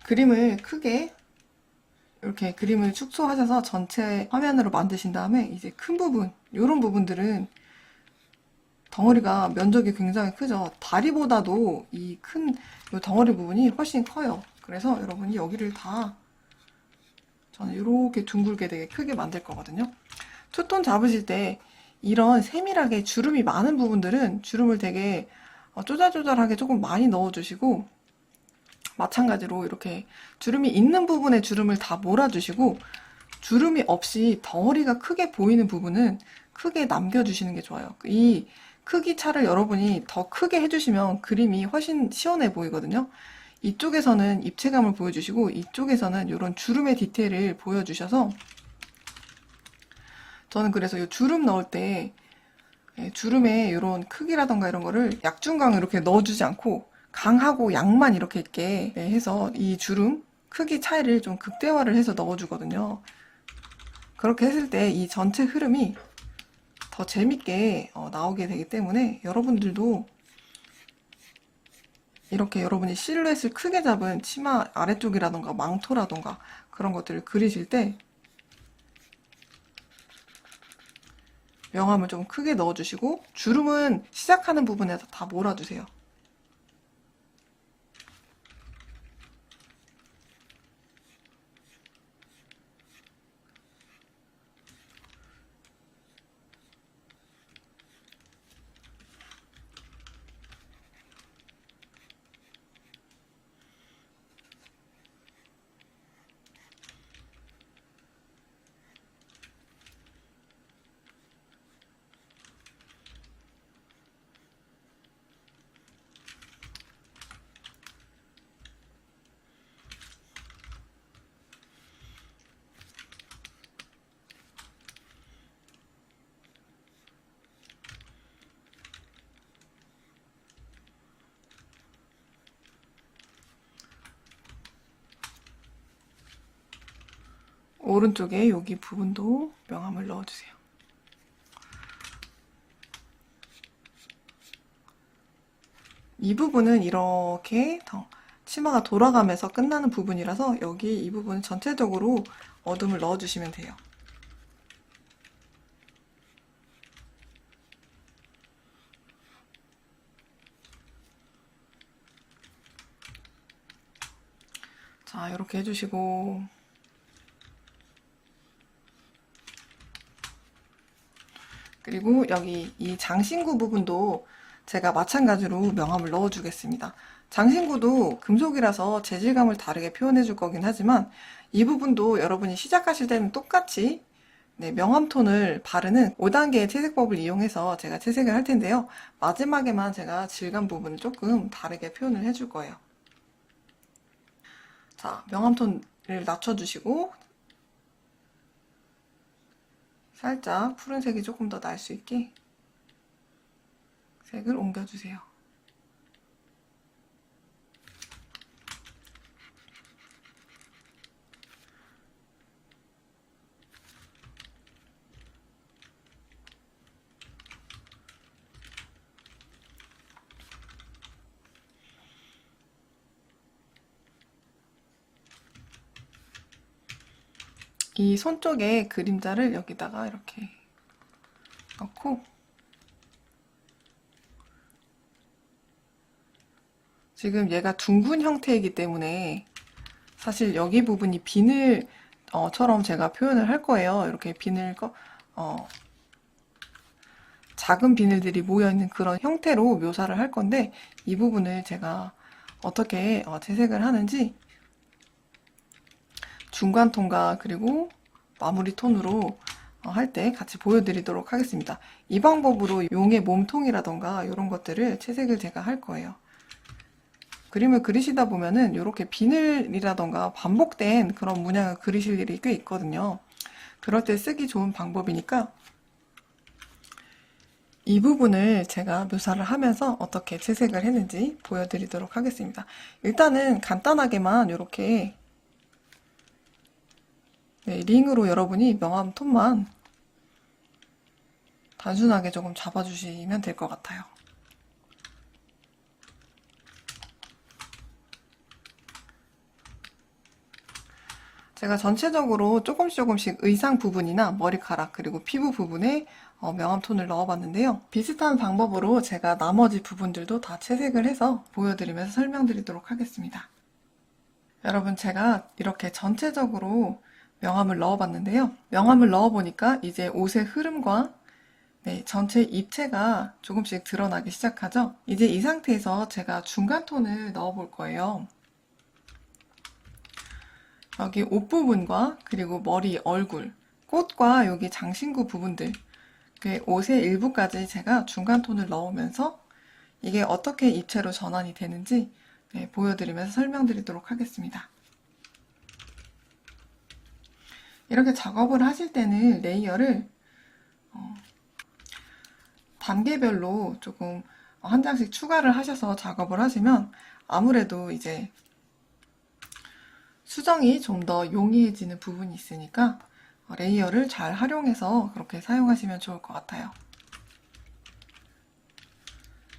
그림을 크게 이렇게 그림을 축소하셔서 전체 화면으로 만드신 다음에 이제 큰 부분, 이런 부분들은 덩어리가 면적이 굉장히 크죠. 다리보다도 이 큰 덩어리 부분이 훨씬 커요. 그래서 여러분이 여기를 다 저는 이렇게 둥글게 되게 크게 만들 거거든요. 투톤 잡으실 때 이런 세밀하게 주름이 많은 부분들은 주름을 되게 쪼잘쪼잘하게 조금 많이 넣어주시고, 마찬가지로 이렇게 주름이 있는 부분에 주름을 다 몰아주시고, 주름이 없이 덩어리가 크게 보이는 부분은 크게 남겨주시는 게 좋아요. 이 크기 차를 여러분이 더 크게 해주시면 그림이 훨씬 시원해 보이거든요. 이쪽에서는 입체감을 보여주시고, 이쪽에서는 이런 주름의 디테일을 보여주셔서, 저는 그래서 이 주름 넣을 때 주름의 이런 크기라던가 이런 거를 약중강 이렇게 넣어주지 않고 강하고 약만 이렇게 있게 해서 이 주름 크기 차이를 좀 극대화를 해서 넣어주거든요. 그렇게 했을 때 이 전체 흐름이 더 재밌게 나오게 되기 때문에 여러분들도 이렇게 여러분이 실루엣을 크게 잡은 치마 아래쪽이라던가 망토라던가 그런 것들을 그리실 때 명암을 좀 크게 넣어주시고 주름은 시작하는 부분에서 다 몰아주세요. 오른쪽에 여기 부분도 명암을 넣어주세요. 이 부분은 이렇게 치마가 돌아가면서 끝나는 부분이라서 여기 이 부분 전체적으로 어둠을 넣어주시면 돼요. 자, 이렇게 해주시고 그리고 여기 이 장신구 부분도 제가 마찬가지로 명암을 넣어주겠습니다. 장신구도 금속이라서 재질감을 다르게 표현해 줄 거긴 하지만 이 부분도 여러분이 시작하실 때는 똑같이 명암 톤을 바르는 5단계의 채색법을 이용해서 제가 채색을 할 텐데요. 마지막에만 제가 질감 부분을 조금 다르게 표현을 해줄 거예요. 자, 명암 톤을 낮춰주시고 살짝 푸른색이 조금 더 날 수 있게 색을 옮겨주세요. 이 손 쪽에 그림자를 여기다가 이렇게 넣고 지금 얘가 둥근 형태이기 때문에 사실 여기 부분이 비늘처럼 제가 표현을 할 거예요. 이렇게 작은 비늘들이 모여있는 그런 형태로 묘사를 할 건데 이 부분을 제가 어떻게 채색을 하는지 중간 톤과 그리고 마무리 톤으로 할 때 같이 보여드리도록 하겠습니다. 이 방법으로 용의 몸통이라던가 이런 것들을 채색을 제가 할 거예요. 그림을 그리시다 보면은 이렇게 비늘이라던가 반복된 그런 문양을 그리실 일이 꽤 있거든요. 그럴 때 쓰기 좋은 방법이니까 이 부분을 제가 묘사를 하면서 어떻게 채색을 했는지 보여드리도록 하겠습니다. 일단은 간단하게만 이렇게 링으로 여러분이 명암 톤만 단순하게 조금 잡아주시면 될 것 같아요. 제가 전체적으로 조금씩 의상 부분이나 머리카락 그리고 피부 부분에 명암 톤을 넣어봤는데요. 비슷한 방법으로 제가 나머지 부분들도 다 채색을 해서 보여드리면서 설명드리도록 하겠습니다. 여러분, 제가 이렇게 전체적으로 명암을 넣어봤는데요. 명암을 넣어보니까 이제 옷의 흐름과 전체 입체가 조금씩 드러나기 시작하죠. 이제 이 상태에서 제가 중간 톤을 넣어볼 거예요. 여기 옷 부분과 그리고 머리, 얼굴, 꽃과 여기 장신구 부분들, 옷의 일부까지 제가 중간 톤을 넣으면서 이게 어떻게 입체로 전환이 되는지 보여드리면서 설명드리도록 하겠습니다. 이렇게 작업을 하실 때는 레이어를 단계별로 조금 한 장씩 추가를 하셔서 작업을 하시면 아무래도 이제 수정이 좀 더 용이해지는 부분이 있으니까 레이어를 잘 활용해서 그렇게 사용하시면 좋을 것 같아요.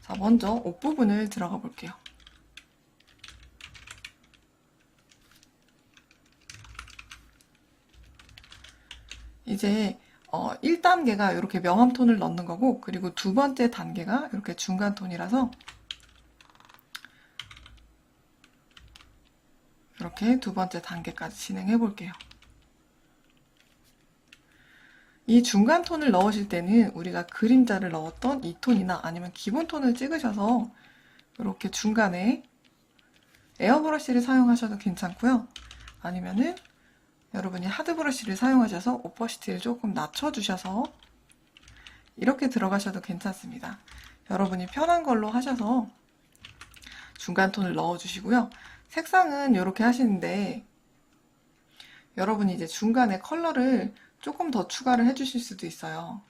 자, 먼저 옷 부분을 들어가 볼게요. 이제 1단계가 이렇게 명암 톤을 넣는 거고, 그리고 두 번째 단계가 이렇게 중간 톤이라서 이렇게 두 번째 단계까지 진행해 볼게요. 이 중간 톤을 넣으실 때는 우리가 그림자를 넣었던 이 톤이나 아니면 기본 톤을 찍으셔서 이렇게 중간에 에어브러쉬를 사용하셔도 괜찮고요. 아니면은 여러분이 하드 브러쉬를 사용하셔서 오퍼시티를 조금 낮춰주셔서 이렇게 들어가셔도 괜찮습니다. 여러분이 편한 걸로 하셔서 중간 톤을 넣어주시고요. 색상은 이렇게 하시는데 여러분이 이제 중간에 컬러를 조금 더 추가를 해주실 수도 있어요.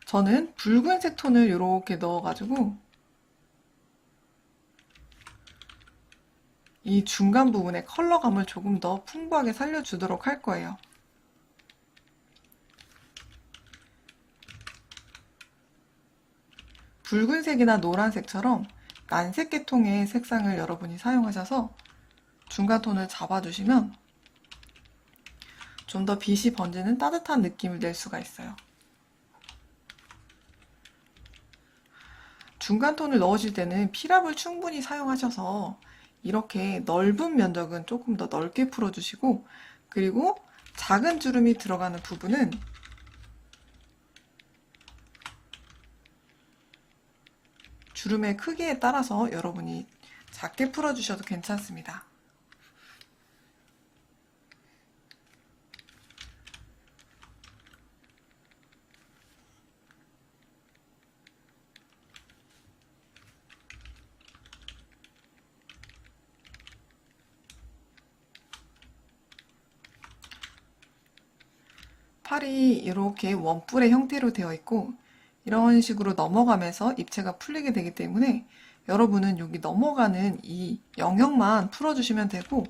저는 붉은색 톤을 이렇게 넣어가지고 이 중간 부분에 컬러감을 조금 더 풍부하게 살려주도록 할 거예요. 붉은색이나 노란색처럼 난색 계통의 색상을 여러분이 사용하셔서 중간 톤을 잡아주시면 좀 더 빛이 번지는 따뜻한 느낌을 낼 수가 있어요. 중간 톤을 넣으실 때는 필압을 충분히 사용하셔서 이렇게 넓은 면적은 조금 더 넓게 풀어주시고, 그리고 작은 주름이 들어가는 부분은 주름의 크기에 따라서 여러분이 작게 풀어주셔도 괜찮습니다. 팔이 이렇게 원뿔의 형태로 되어 있고 이런 식으로 넘어가면서 입체가 풀리게 되기 때문에 여러분은 여기 넘어가는 이 영역만 풀어주시면 되고,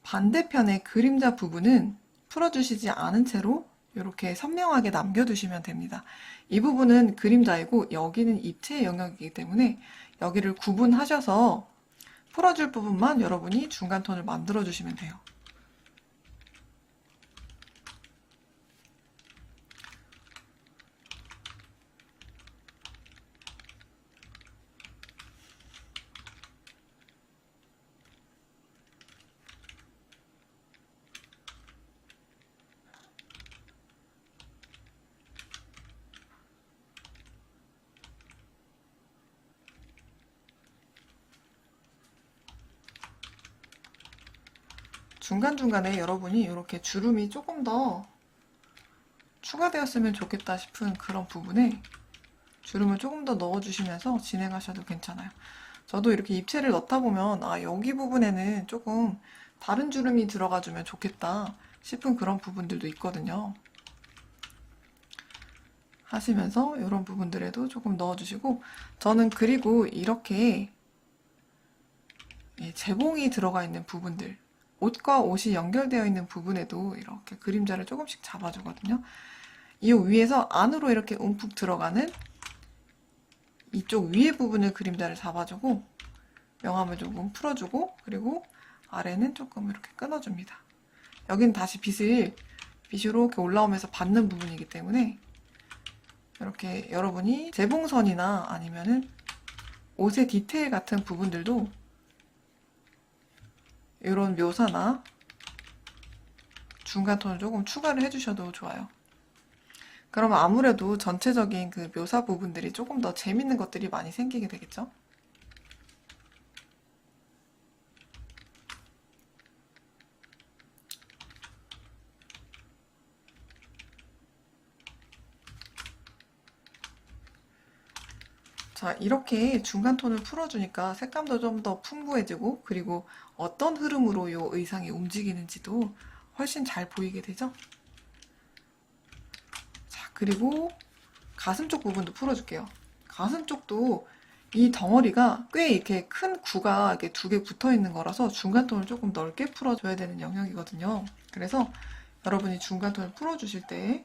반대편의 그림자 부분은 풀어주시지 않은 채로 이렇게 선명하게 남겨두시면 됩니다. 이 부분은 그림자이고 여기는 입체 영역이기 때문에 여기를 구분하셔서 풀어줄 부분만 여러분이 중간 톤을 만들어 주시면 돼요. 중간중간에 여러분이 이렇게 주름이 조금 더 추가되었으면 좋겠다 싶은 그런 부분에 주름을 조금 더 넣어주시면서 진행하셔도 괜찮아요. 저도 이렇게 입체를 넣다 보면 여기 부분에는 조금 다른 주름이 들어가주면 좋겠다 싶은 그런 부분들도 있거든요. 하시면서 이런 부분들에도 조금 넣어주시고, 저는 그리고 이렇게 재봉이 들어가 있는 부분들, 옷과 옷이 연결되어 있는 부분에도 이렇게 그림자를 조금씩 잡아주거든요. 이 위에서 안으로 이렇게 움푹 들어가는 이쪽 위에 부분을 그림자를 잡아주고 명암을 조금 풀어주고, 그리고 아래는 조금 이렇게 끊어줍니다. 여긴 다시 빛이 이렇게 올라오면서 받는 부분이기 때문에 이렇게 여러분이 재봉선이나 아니면은 옷의 디테일 같은 부분들도 이런 묘사나 중간 톤을 조금 추가를 해주셔도 좋아요. 그러면 아무래도 전체적인 그 묘사 부분들이 조금 더 재밌는 것들이 많이 생기게 되겠죠? 자, 이렇게 중간 톤을 풀어주니까 색감도 좀 더 풍부해지고, 그리고 어떤 흐름으로 이 의상이 움직이는지도 훨씬 잘 보이게 되죠? 자, 그리고 가슴 쪽 부분도 풀어줄게요. 가슴 쪽도 이 덩어리가 꽤 이렇게 큰 구가 이렇게 두 개 붙어 있는 거라서 중간 톤을 조금 넓게 풀어줘야 되는 영역이거든요. 그래서 여러분이 중간 톤을 풀어주실 때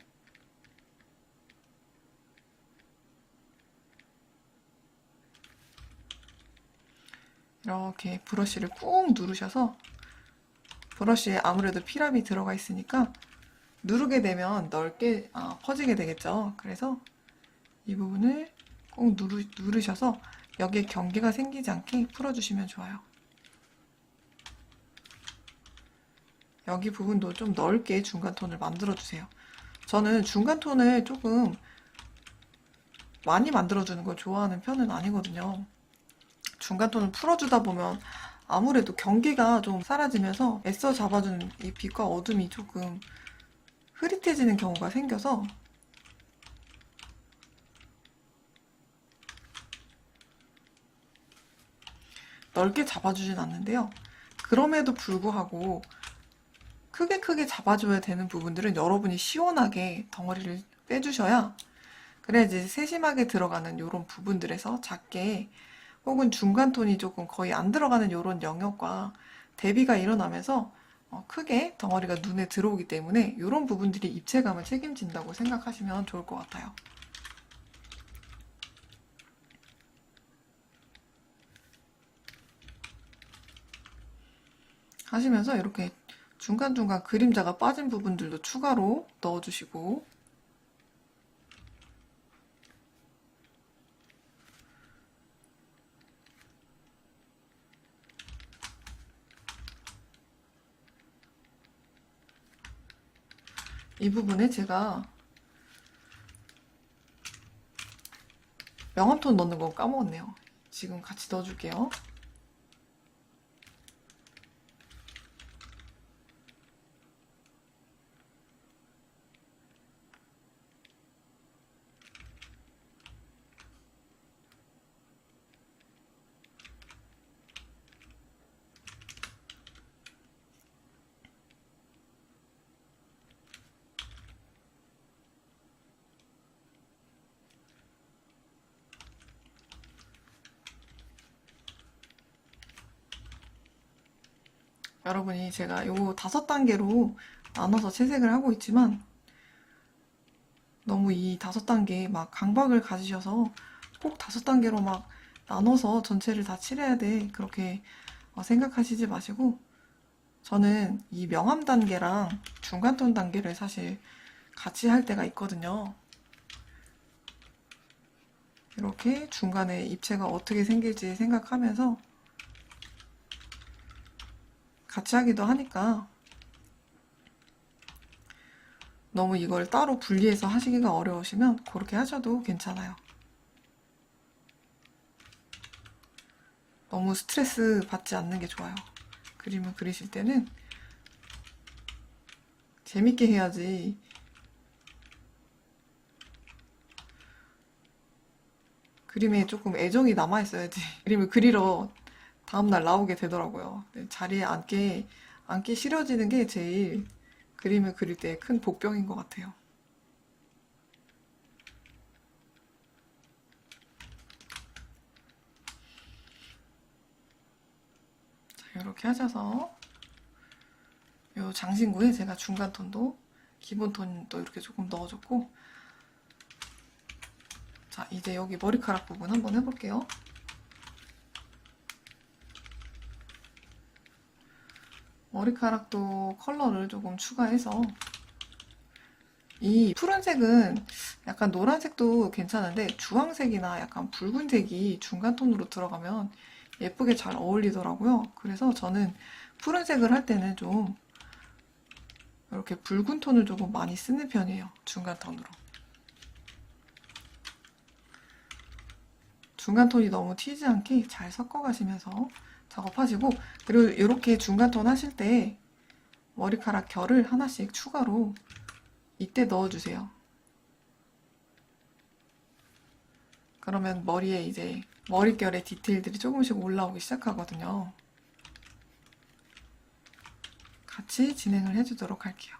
이렇게 브러쉬를 꾹 누르셔서 브러쉬에 아무래도 필압이 들어가 있으니까 누르게 되면 넓게 퍼지게 되겠죠. 그래서 이 부분을 꼭 누르셔서 여기에 경계가 생기지 않게 풀어주시면 좋아요. 여기 부분도 좀 넓게 중간 톤을 만들어 주세요. 저는 중간 톤을 조금 많이 만들어주는 걸 좋아하는 편은 아니거든요. 중간 톤을 풀어주다 보면 아무래도 경계가 좀 사라지면서 애써 잡아주는 이 빛과 어둠이 조금 흐릿해지는 경우가 생겨서 넓게 잡아주진 않는데요. 그럼에도 불구하고 크게 잡아줘야 되는 부분들은 여러분이 시원하게 덩어리를 빼주셔야 그래야지 세심하게 들어가는 이런 부분들에서 작게 혹은 중간 톤이 조금 거의 안 들어가는 이런 영역과 대비가 일어나면서 크게 덩어리가 눈에 들어오기 때문에 이런 부분들이 입체감을 책임진다고 생각하시면 좋을 것 같아요. 하시면서 이렇게 중간중간 그림자가 빠진 부분들도 추가로 넣어주시고 이 부분에 제가 명암톤 넣는 거 까먹었네요. 지금 같이 넣어줄게요. 여러분이 제가 요 5단계로 나눠서 채색을 하고 있지만 너무 이 5단계에 막 강박을 가지셔서 꼭 5단계로 막 나눠서 전체를 다 칠해야 돼 그렇게 생각하시지 마시고 저는 이 명암 단계랑 중간톤 단계를 사실 같이 할 때가 있거든요. 이렇게 중간에 입체가 어떻게 생길지 생각하면서 같이 하기도 하니까 너무 이걸 따로 분리해서 하시기가 어려우시면 그렇게 하셔도 괜찮아요. 너무 스트레스 받지 않는 게 좋아요. 그림을 그리실 때는 재밌게 해야지 그림에 조금 애정이 남아있어야지 그림을 그리러 다음날 나오게 되더라고요. 자리에 앉기 싫어지는 게 제일 그림을 그릴 때 큰 복병인 것 같아요. 자, 이렇게 하셔서 이 장신구에 제가 중간 톤도 기본 톤도 이렇게 조금 넣어줬고 자 이제 여기 머리카락 부분 한번 해볼게요. 머리카락도 컬러를 조금 추가해서 이 푸른색은 약간 노란색도 괜찮은데 주황색이나 약간 붉은색이 중간 톤으로 들어가면 예쁘게 잘 어울리더라고요. 그래서 저는 푸른색을 할 때는 좀 이렇게 붉은 톤을 조금 많이 쓰는 편이에요. 중간 톤으로. 중간 톤이 너무 튀지 않게 잘 섞어가시면서 작업하시고 그리고 이렇게 중간 톤 하실 때 머리카락 결을 하나씩 추가로 이때 넣어주세요. 그러면 머리에 이제 머릿결의 디테일들이 조금씩 올라오기 시작하거든요. 같이 진행을 해주도록 할게요.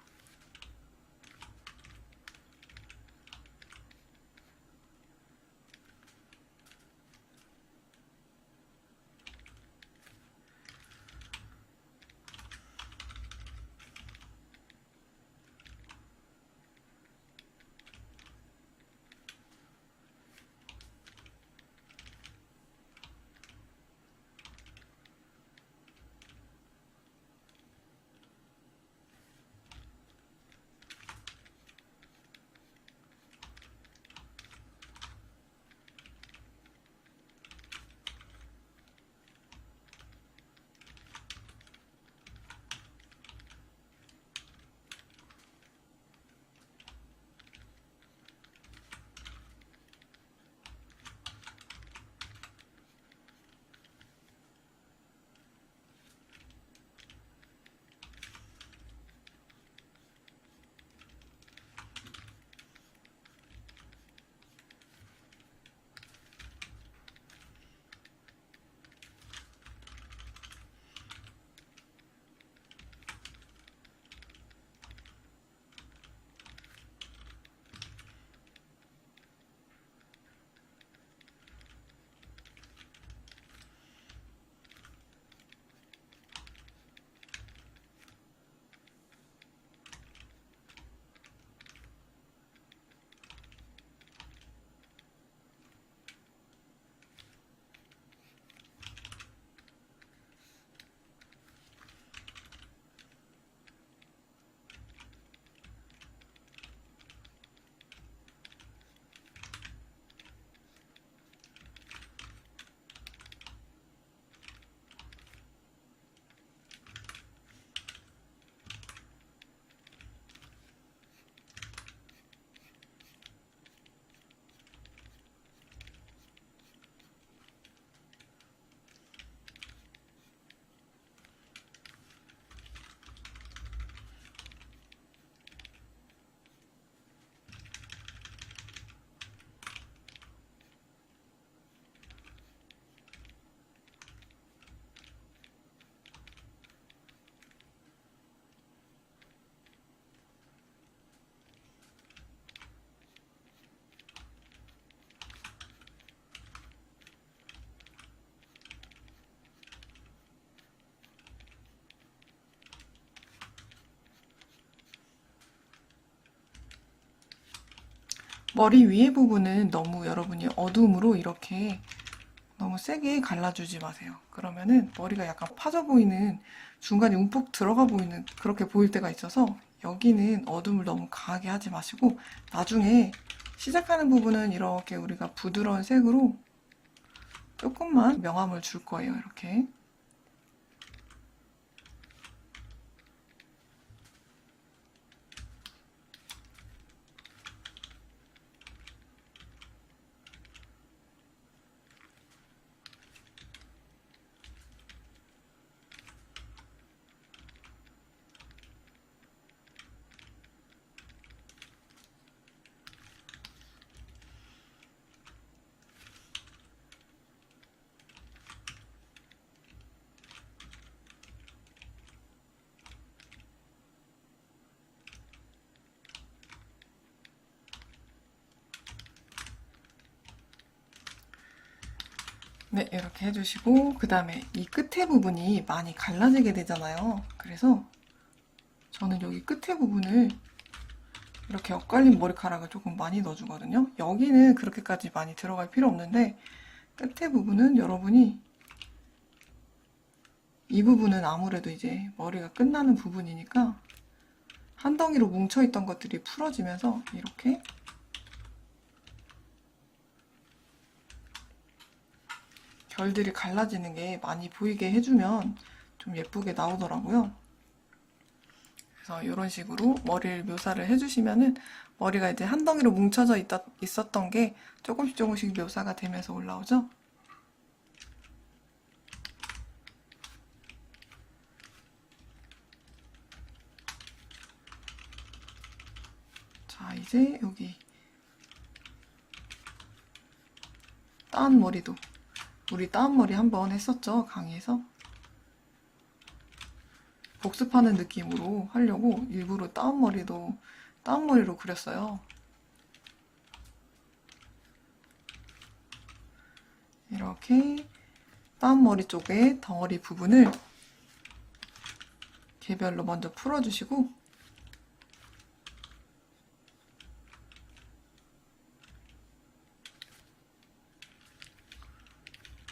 머리 위에 부분은 너무 여러분이 어둠으로 이렇게 너무 세게 갈라주지 마세요. 그러면은 머리가 약간 파져 보이는, 중간에 움푹 들어가 보이는, 그렇게 보일 때가 있어서 여기는 어둠을 너무 강하게 하지 마시고, 나중에 시작하는 부분은 이렇게 우리가 부드러운 색으로 조금만 명암을 줄 거예요. 이렇게. 네, 이렇게 해주시고, 그 다음에 이 끝에 부분이 많이 갈라지게 되잖아요. 그래서 저는 여기 끝에 부분을 이렇게 엇갈린 머리카락을 조금 많이 넣어주거든요. 여기는 그렇게까지 많이 들어갈 필요 없는데, 끝에 부분은 여러분이, 이 부분은 아무래도 이제 머리가 끝나는 부분이니까 한 덩이로 뭉쳐있던 것들이 풀어지면서 이렇게 결들이 갈라지는 게 많이 보이게 해주면 좀 예쁘게 나오더라고요. 그래서 이런 식으로 머리를 묘사를 해주시면은 머리가 이제 한 덩이로 뭉쳐져 있었던 게 조금씩 조금씩 묘사가 되면서 올라오죠. 자, 이제 여기 따은 머리도, 우리 따은 머리 한번 했었죠, 강의에서. 복습하는 느낌으로 하려고 일부러 따은 머리로 그렸어요. 이렇게 따은 머리 쪽에 덩어리 부분을 개별로 먼저 풀어주시고,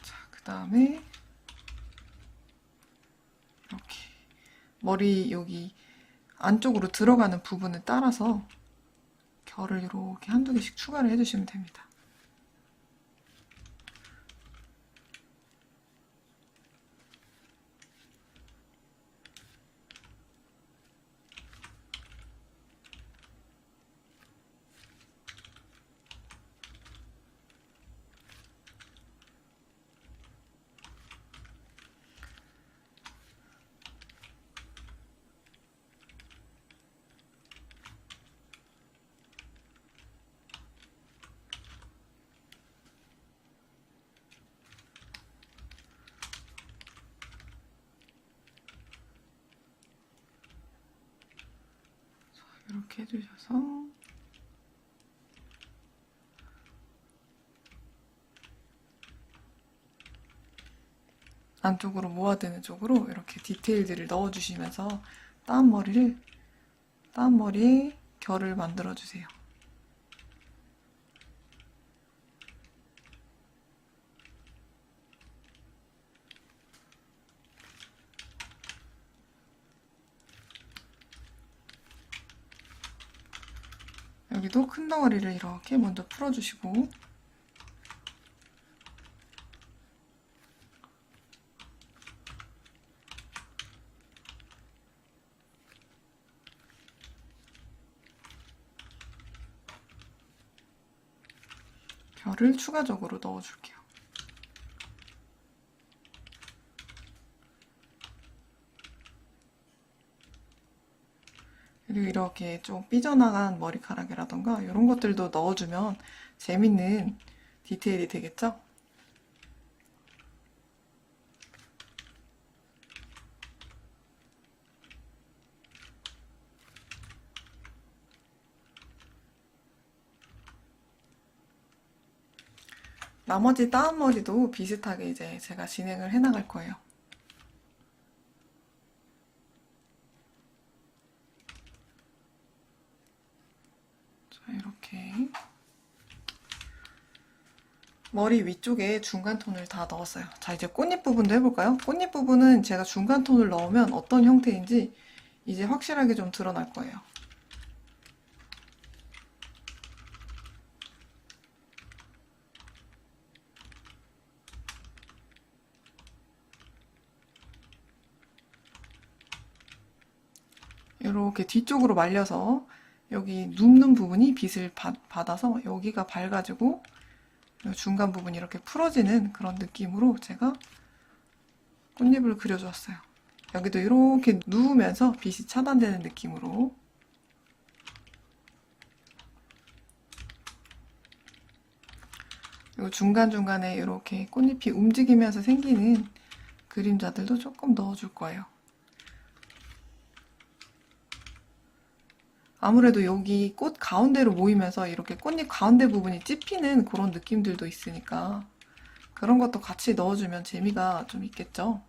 자, 그 다음에 이렇게 머리 여기 안쪽으로 들어가는 부분을 따라서 결을 이렇게 한두 개씩 추가를 해주시면 됩니다. 이렇게 해주셔서 안쪽으로 모아드는 쪽으로 이렇게 디테일들을 넣어주시면서 따은 머리에 결을 만들어주세요. 여기도 큰 덩어리를 이렇게 먼저 풀어주시고, 결을 추가적으로 넣어줄게요. 그리고 이렇게 좀 삐져나간 머리카락이라던가 이런 것들도 넣어주면 재밌는 디테일이 되겠죠? 나머지 따은 머리도 비슷하게 이제 제가 진행을 해 나갈 거예요. 자, 이렇게 머리 위쪽에 중간 톤을 다 넣었어요. 자, 이제 꽃잎 부분도 해볼까요? 꽃잎 부분은 제가 중간 톤을 넣으면 어떤 형태인지 이제 확실하게 좀 드러날 거예요. 이렇게 뒤쪽으로 말려서 여기 눕는 부분이 빛을 받아서 여기가 밝아지고 중간 부분이 이렇게 풀어지는 그런 느낌으로 제가 꽃잎을 그려주었어요. 여기도 이렇게 누우면서 빛이 차단되는 느낌으로. 그리고 중간중간에 이렇게 꽃잎이 움직이면서 생기는 그림자들도 조금 넣어줄 거예요. 아무래도 여기 꽃 가운데로 모이면서 이렇게 꽃잎 가운데 부분이 찝히는 그런 느낌들도 있으니까 그런 것도 같이 넣어주면 재미가 좀 있겠죠.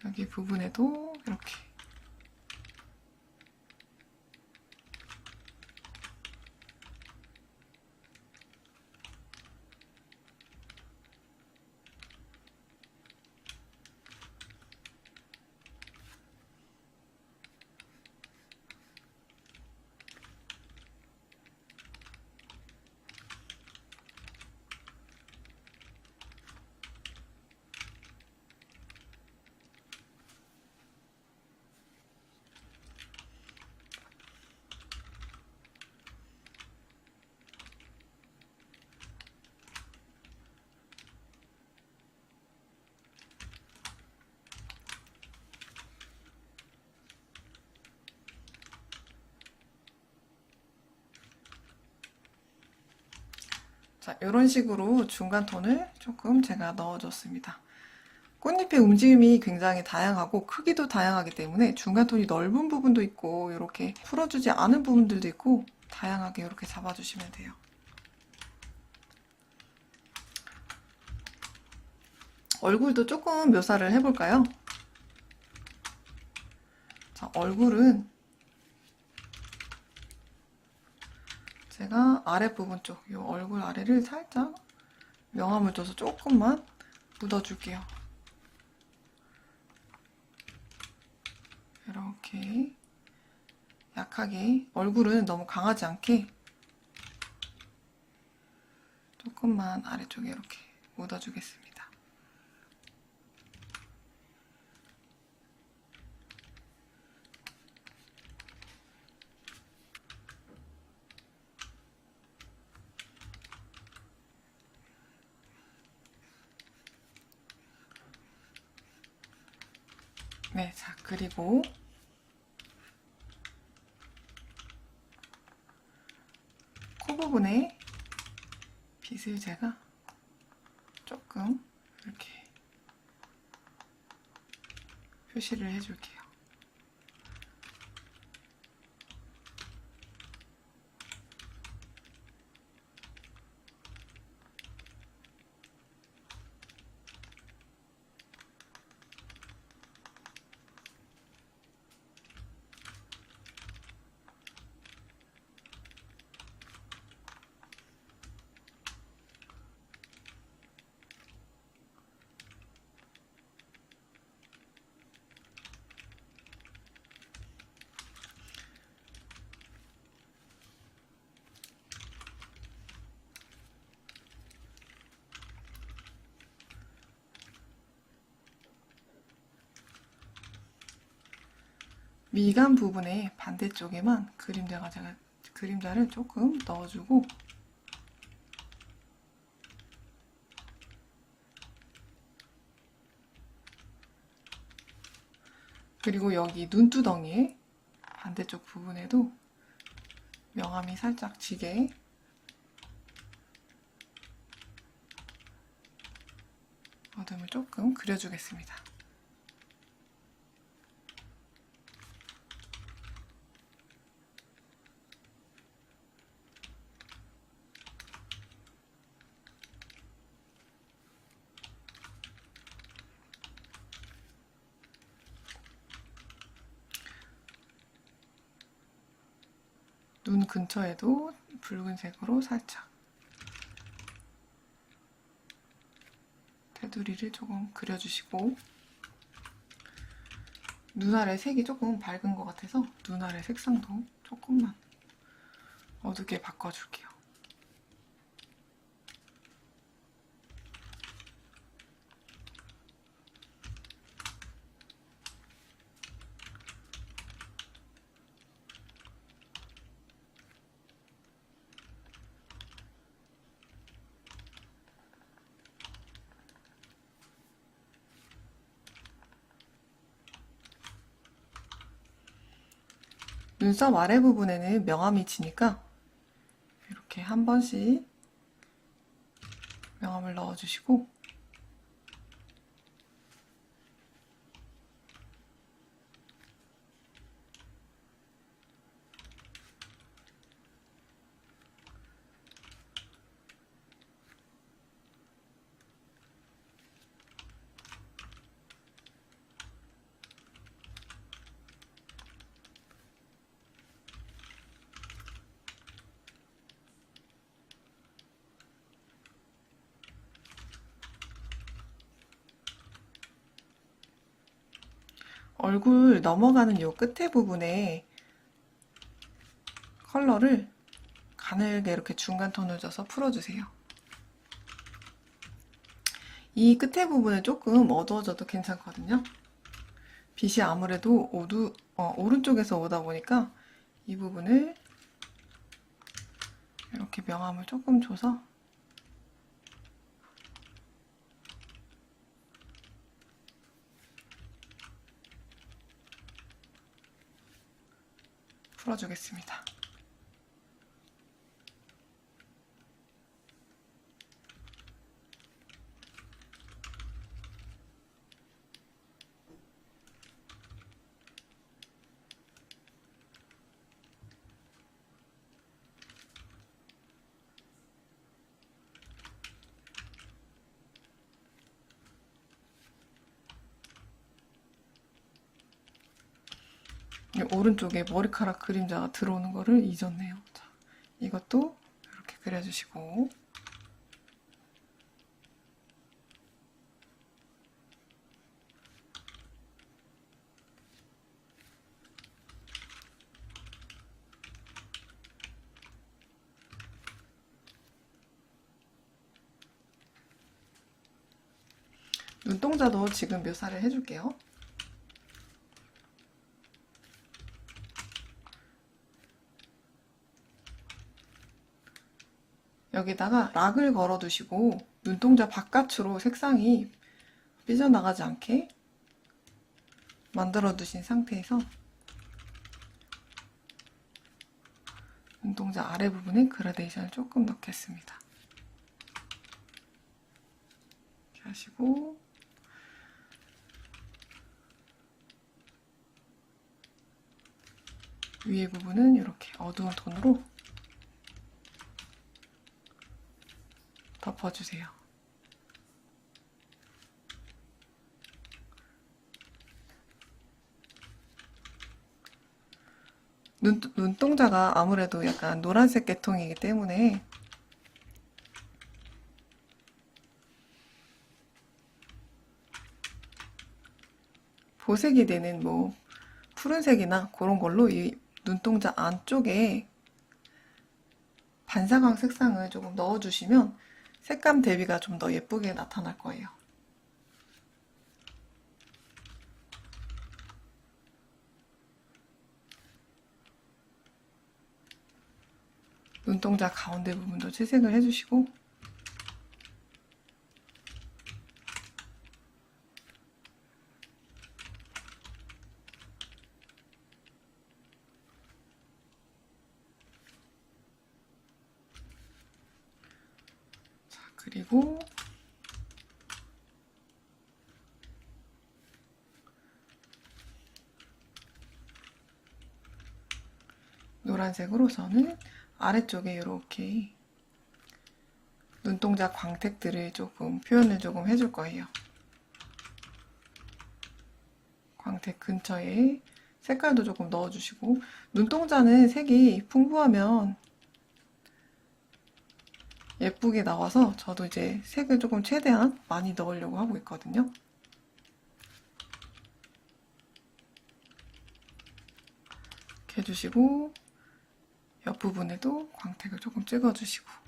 여기 부분에도 이렇게. 자, 이런 식으로 중간 톤을 조금 제가 넣어줬습니다. 꽃잎의 움직임이 굉장히 다양하고 크기도 다양하기 때문에 중간 톤이 넓은 부분도 있고 이렇게 풀어주지 않은 부분들도 있고 다양하게 이렇게 잡아주시면 돼요. 얼굴도 조금 묘사를 해볼까요? 자, 얼굴은 제가 아랫부분 쪽, 이 얼굴 아래를 살짝 명암을 줘서 조금만 묻어줄게요. 이렇게 약하게, 얼굴은 너무 강하지 않게 조금만 아래쪽에 이렇게 묻어주겠습니다. 네, 자, 그리고 코 부분에 빛을 제가 조금 이렇게 표시를 해줄게요. 미간 부분에 반대쪽에만 그림자를 조금 넣어주고 그리고 여기 눈두덩이에 반대쪽 부분에도 명암이 살짝 지게 어둠을 조금 그려주겠습니다. 눈 근처에도 붉은색으로 살짝 테두리를 조금 그려주시고, 눈 아래 색이 조금 밝은 것 같아서 눈 아래 색상도 조금만 어둡게 바꿔줄게요. 눈썹 아래 부분에는 명암이 지니까 이렇게 한 번씩 명암을 넣어주시고, 얼굴 넘어가는 요 끝에 부분에 컬러를 가늘게 이렇게 중간 톤을 줘서 풀어주세요. 이 끝에 부분은 조금 어두워져도 괜찮거든요. 빛이 아무래도 오른쪽에서 오다 보니까 이 부분을 이렇게 명암을 조금 줘서 풀어주겠습니다. 오른쪽에 머리카락 그림자가 들어오는 거를 잊었네요. 자, 이것도 이렇게 그려주시고, 눈동자도 지금 묘사를 해줄게요. 여기다가 락을 걸어 두시고 눈동자 바깥으로 색상이 삐져나가지 않게 만들어 두신 상태에서 눈동자 아래 부분에 그라데이션을 조금 넣겠습니다. 이렇게 하시고, 위에 부분은 이렇게 어두운 톤으로 덮어주세요. 눈동자가 아무래도 약간 노란색 계통이기 때문에 보색이 되는 뭐 푸른색이나 그런 걸로 이 눈동자 안쪽에 반사광 색상을 조금 넣어주시면 색감 대비가 좀 더 예쁘게 나타날 거예요. 눈동자 가운데 부분도 채색을 해주시고, 자, 그리고 노란색으로 저는 아래쪽에 이렇게 눈동자 광택들을 조금 표현을 조금 해줄 거예요. 광택 근처에 색깔도 조금 넣어주시고, 눈동자는 색이 풍부하면 예쁘게 나와서 저도 이제 색을 조금 최대한 많이 넣으려고 하고 있거든요. 이렇게 해주시고, 옆부분에도 광택을 조금 찍어주시고,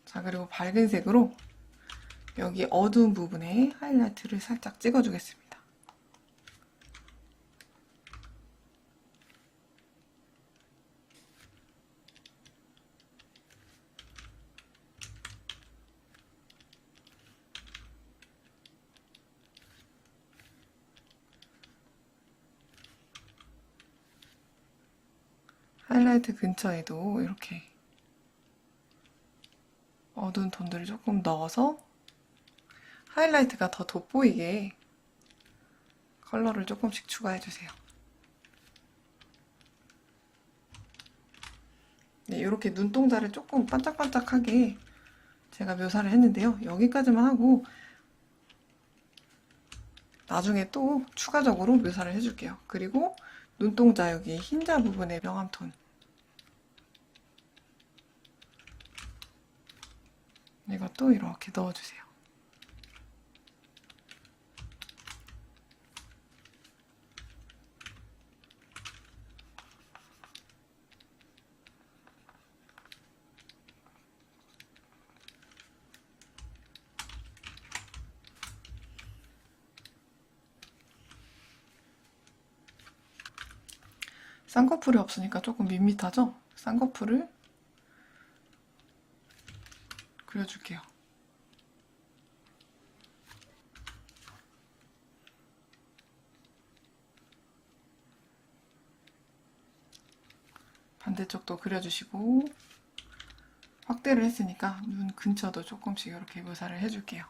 자, 그리고 밝은 색으로 여기 어두운 부분에 하이라이트를 살짝 찍어주겠습니다. 하이라이트 근처에도 이렇게 어두운 톤들을 조금 넣어서 하이라이트가 더 돋보이게 컬러를 조금씩 추가해주세요. 네, 이렇게 눈동자를 조금 반짝반짝하게 제가 묘사를 했는데요. 여기까지만 하고 나중에 또 추가적으로 묘사를 해줄게요. 그리고 눈동자 여기 흰자 부분에 명암톤, 이것도 이렇게 넣어주세요. 쌍꺼풀이 없으니까 조금 밋밋하죠? 쌍꺼풀을 그려줄게요. 반대쪽도 그려주시고, 확대를 했으니까 눈 근처도 조금씩 이렇게 묘사를 해줄게요.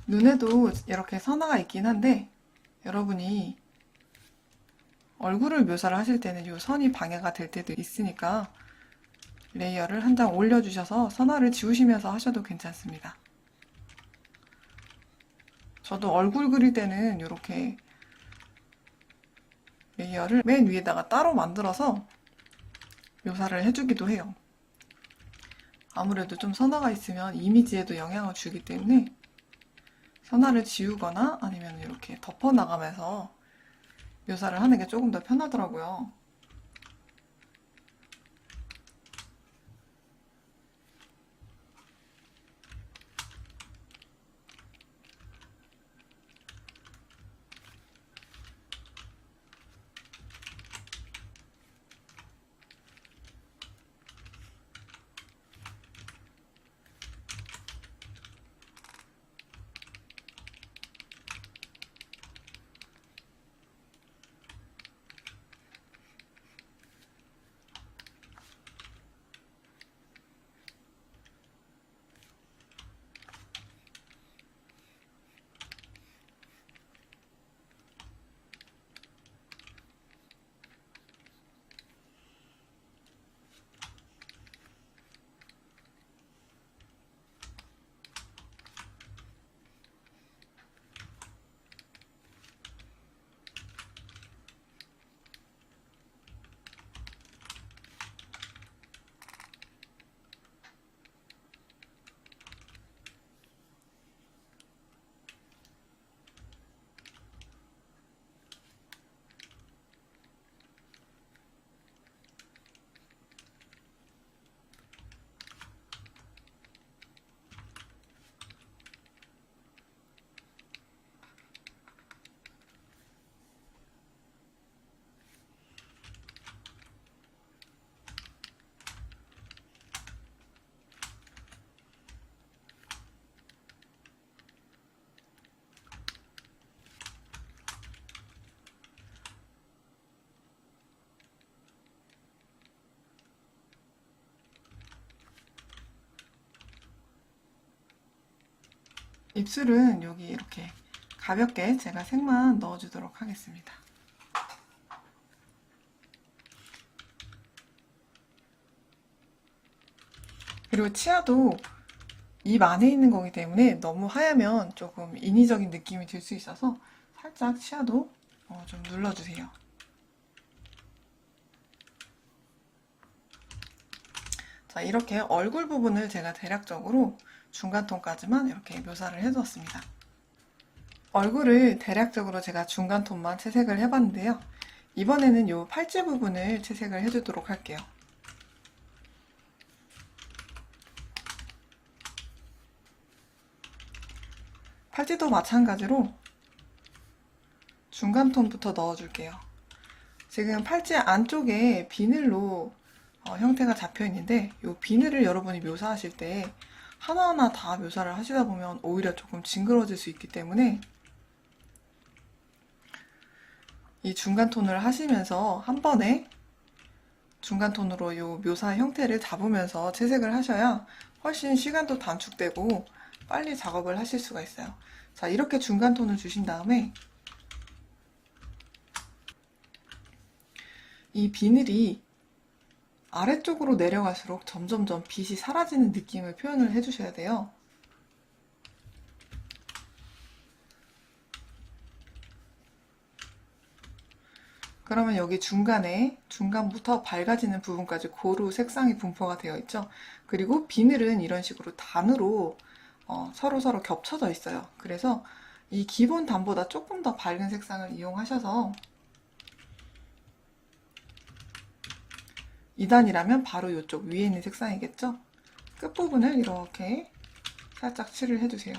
눈에도 이렇게 선화가 있긴 한데 여러분이 얼굴을 묘사를 하실 때는 이 선이 방해가 될 때도 있으니까 레이어를 한 장 올려주셔서 선화를 지우시면서 하셔도 괜찮습니다. 저도 얼굴 그릴 때는 이렇게 레이어를 맨 위에다가 따로 만들어서 묘사를 해주기도 해요. 아무래도 좀 선화가 있으면 이미지에도 영향을 주기 때문에 선화를 지우거나 아니면 이렇게 덮어 나가면서 묘사를 하는 게 조금 더 편하더라고요. 입술은 여기 이렇게 가볍게 제가 색만 넣어주도록 하겠습니다. 그리고 치아도 입 안에 있는 거기 때문에 너무 하얗면 조금 인위적인 느낌이 들 수 있어서 살짝 치아도 좀 눌러주세요. 자, 이렇게 얼굴 부분을 제가 대략적으로 중간톤까지만 이렇게 묘사를 해두었습니다. 얼굴을 대략적으로 제가 중간톤만 채색을 해봤는데요. 이번에는 이 팔찌 부분을 채색을 해주도록 할게요. 팔찌도 마찬가지로 중간톤부터 넣어줄게요. 지금 팔찌 안쪽에 비늘로 형태가 잡혀 있는데 이 비늘을 여러분이 묘사하실 때 하나하나 다 묘사를 하시다 보면 오히려 조금 징그러질 수 있기 때문에 이 중간톤을 하시면서 한 번에 중간톤으로 이 묘사 형태를 잡으면서 채색을 하셔야 훨씬 시간도 단축되고 빨리 작업을 하실 수가 있어요. 자, 이렇게 중간톤을 주신 다음에 이 비늘이 아래쪽으로 내려갈수록 점점점 빛이 사라지는 느낌을 표현을 해주셔야 돼요. 그러면 여기 중간부터 밝아지는 부분까지 고루 색상이 분포가 되어 있죠. 그리고 비늘은 이런 식으로 단으로 서로 겹쳐져 있어요. 그래서 이 기본 단보다 조금 더 밝은 색상을 이용하셔서 2단이라면 바로 이쪽 위에 있는 색상이겠죠? 끝부분을 이렇게 살짝 칠을 해주세요.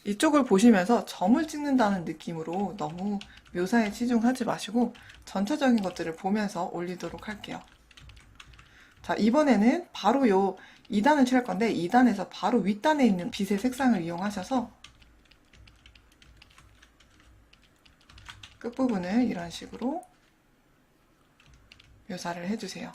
이쪽을 보시면서 점을 찍는다는 느낌으로 너무 묘사에 치중하지 마시고 전체적인 것들을 보면서 올리도록 할게요. 자, 이번에는 바로 요 2단을 칠할 건데 2단에서 바로 윗단에 있는 빛의 색상을 이용하셔서 끝부분을 이런 식으로 묘사를 해주세요.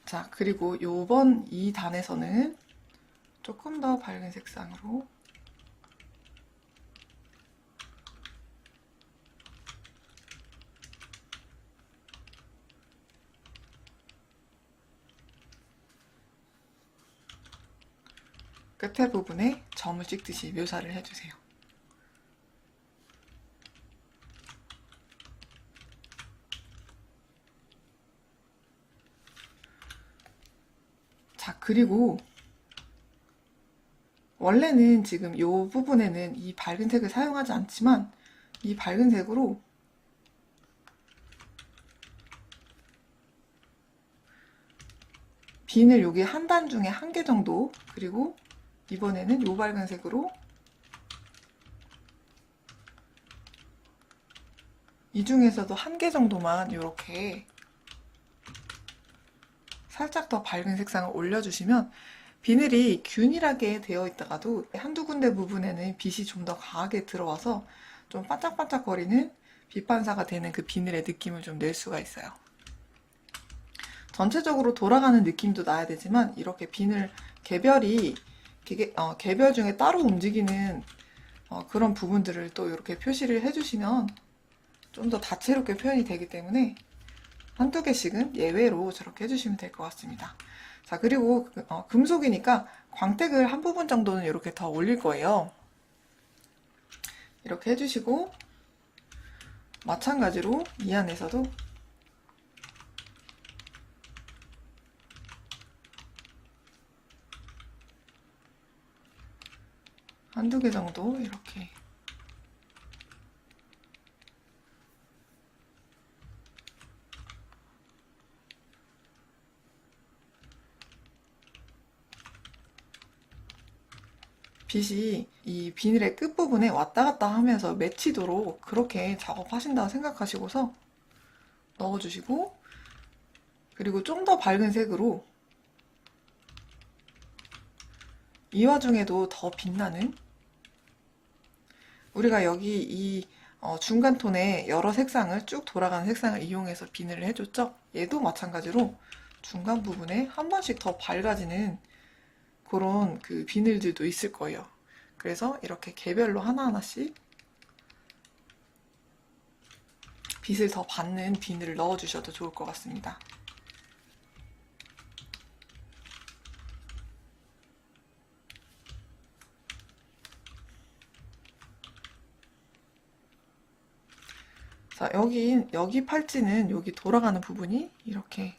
자, 그리고 요번 2단에서는 조금 더 밝은 색상으로 끝에 부분에 점을 찍듯이 묘사를 해주세요. 자, 그리고 원래는 지금 이 부분에는 이 밝은 색을 사용하지 않지만 이 밝은 색으로 비늘 여기 한 단 중에 한 개 정도, 그리고 이번에는 이 밝은 색으로 이 중에서도 한 개 정도만 이렇게 살짝 더 밝은 색상을 올려주시면 비늘이 균일하게 되어 있다가도 한두 군데 부분에는 빛이 좀 더 강하게 들어와서 좀 반짝반짝거리는 빛 반사가 되는 그 비늘의 느낌을 좀 낼 수가 있어요. 전체적으로 돌아가는 느낌도 나야 되지만 이렇게 비늘 개별이 개별 중에 따로 움직이는 그런 부분들을 또 이렇게 표시를 해주시면 좀 더 다채롭게 표현이 되기 때문에 한두 개씩은 예외로 저렇게 해주시면 될 것 같습니다. 자, 그리고 금속이니까 광택을 한 부분 정도는 이렇게 더 올릴 거예요. 이렇게 해주시고 마찬가지로 이 안에서도 한두 개 정도 이렇게 빛이 이 비닐의 끝부분에 왔다 갔다 하면서 맺히도록 그렇게 작업하신다고 생각하시고서 넣어주시고, 그리고 좀 더 밝은 색으로 이 와중에도 더 빛나는, 우리가 여기 이 중간 톤의 여러 색상을 쭉 돌아가는 색상을 이용해서 비늘을 해줬죠. 얘도 마찬가지로 중간 부분에 한 번씩 더 밝아지는 그런 그 비늘들도 있을 거예요. 그래서 이렇게 개별로 하나하나씩 빛을 더 받는 비늘을 넣어주셔도 좋을 것 같습니다. 자, 여기 팔찌는 여기 돌아가는 부분이 이렇게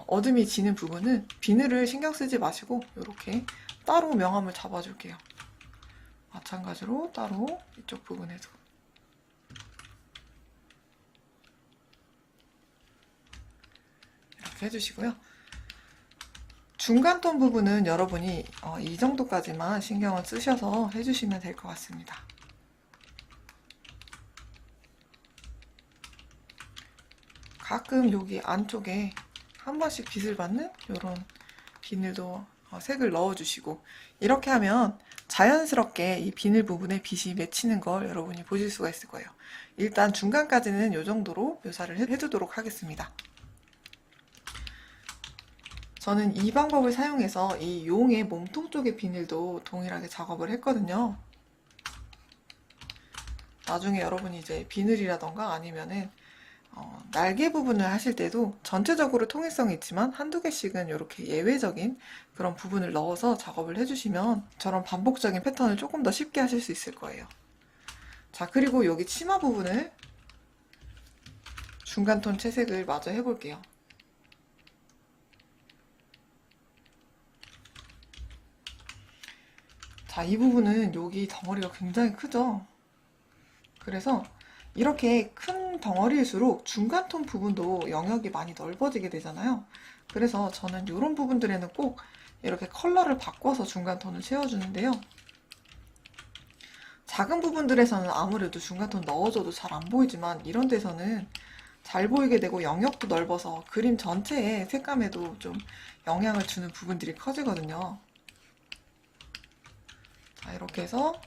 어둠이 지는 부분은 비늘을 신경 쓰지 마시고 이렇게 따로 명암을 잡아줄게요. 마찬가지로 따로 이쪽 부분에도 이렇게 해주시고요. 중간톤 부분은 여러분이 이 정도까지만 신경을 쓰셔서 해주시면 될 것 같습니다. 가끔 여기 안쪽에 한 번씩 빛을 받는 이런 비늘도 색을 넣어주시고, 이렇게 하면 자연스럽게 이 비늘 부분에 빛이 맺히는 걸 여러분이 보실 수가 있을 거예요. 일단 중간까지는 이 정도로 묘사를 해두도록 하겠습니다. 저는 이 방법을 사용해서 이 용의 몸통 쪽의 비늘도 동일하게 작업을 했거든요. 나중에 여러분이 이제 비늘이라던가 아니면은 날개 부분을 하실 때도 전체적으로 통일성이 있지만 한두 개씩은 이렇게 예외적인 그런 부분을 넣어서 작업을 해주시면 저런 반복적인 패턴을 조금 더 쉽게 하실 수 있을 거예요. 자, 그리고 여기 치마 부분을 중간톤 채색을 마저 해볼게요. 자, 이 부분은 여기 덩어리가 굉장히 크죠? 그래서 이렇게 큰 덩어리일수록 중간톤 부분도 영역이 많이 넓어지게 되잖아요. 그래서 저는 이런 부분들에는 꼭 이렇게 컬러를 바꿔서 중간톤을 채워주는데요. 작은 부분들에서는 아무래도 중간톤 넣어줘도 잘 안 보이지만 이런 데서는 잘 보이게 되고 영역도 넓어서 그림 전체의 색감에도 좀 영향을 주는 부분들이 커지거든요. 자, 이렇게 해서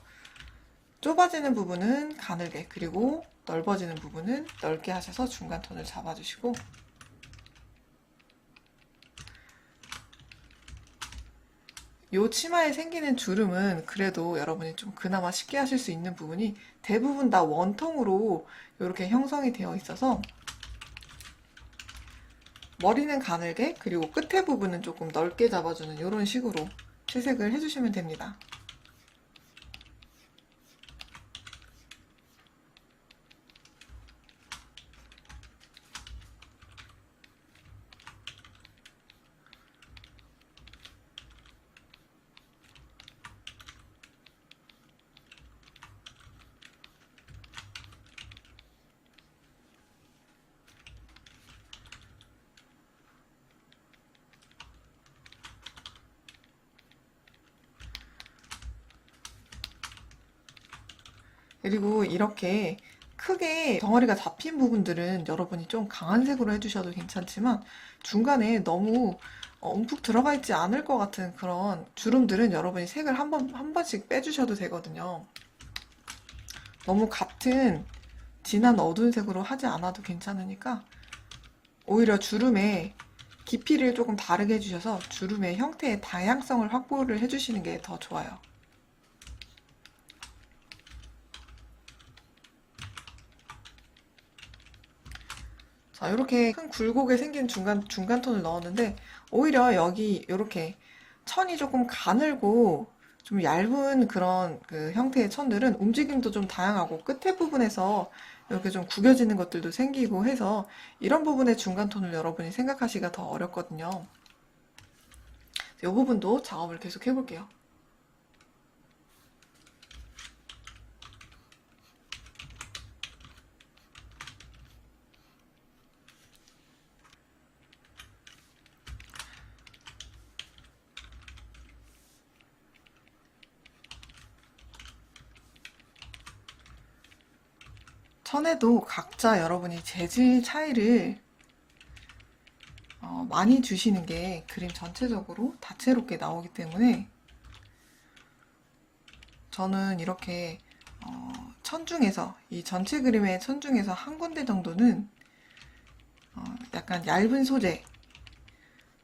좁아지는 부분은 가늘게, 그리고 넓어지는 부분은 넓게 하셔서 중간톤을 잡아주시고, 요 치마에 생기는 주름은 그래도 여러분이 좀 그나마 쉽게 하실 수 있는 부분이 대부분 다 원통으로 이렇게 형성이 되어 있어서 머리는 가늘게, 그리고 끝에 부분은 조금 넓게 잡아주는 이런 식으로 채색을 해주시면 됩니다. 그리고 이렇게 크게 덩어리가 잡힌 부분들은 여러분이 좀 강한 색으로 해주셔도 괜찮지만, 중간에 너무 움푹 들어가 있지 않을 것 같은 그런 주름들은 여러분이 색을 한 번씩 빼주셔도 되거든요. 너무 같은 진한 어두운 색으로 하지 않아도 괜찮으니까 오히려 주름의 깊이를 조금 다르게 해주셔서 주름의 형태의 다양성을 확보를 해주시는 게 더 좋아요. 자, 이렇게 큰 굴곡에 생긴 중간톤을 넣었는데, 오히려 여기 이렇게 천이 조금 가늘고 좀 얇은 그런 그 형태의 천들은 움직임도 좀 다양하고 끝에 부분에서 이렇게 좀 구겨지는 것들도 생기고 해서 이런 부분의 중간톤을 여러분이 생각하시기가 더 어렵거든요. 이 부분도 작업을 계속 해볼게요. 천에도 각자 여러분이 재질 차이를 많이 주시는 게 그림 전체적으로 다채롭게 나오기 때문에 저는 이렇게 천 중에서 이 전체 그림의 천 중에서 한 군데 정도는 약간 얇은 소재,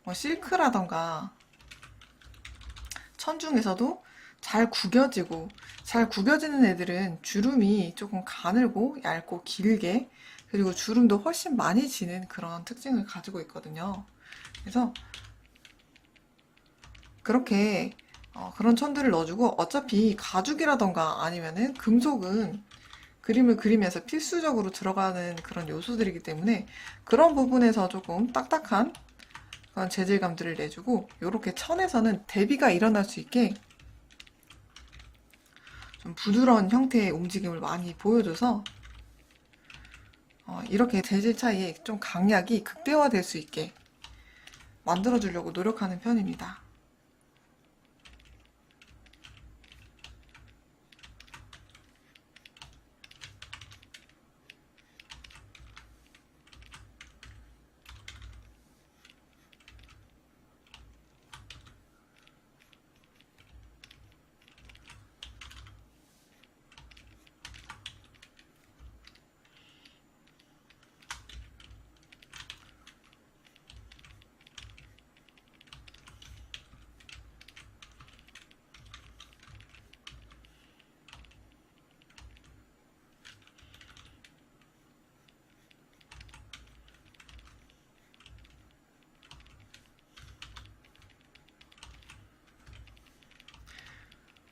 뭐 실크라던가 천 중에서도 잘 구겨지는 애들은 주름이 조금 가늘고 얇고 길게 그리고 주름도 훨씬 많이 지는 그런 특징을 가지고 있거든요. 그래서 그렇게 그런 천들을 넣어주고 어차피 가죽이라던가 아니면은 금속은 그림을 그리면서 필수적으로 들어가는 그런 요소들이기 때문에 그런 부분에서 조금 딱딱한 그런 재질감들을 내주고 이렇게 천에서는 대비가 일어날 수 있게 좀 부드러운 형태의 움직임을 많이 보여줘서 이렇게 재질 차이에 좀 강약이 극대화될 수 있게 만들어주려고 노력하는 편입니다.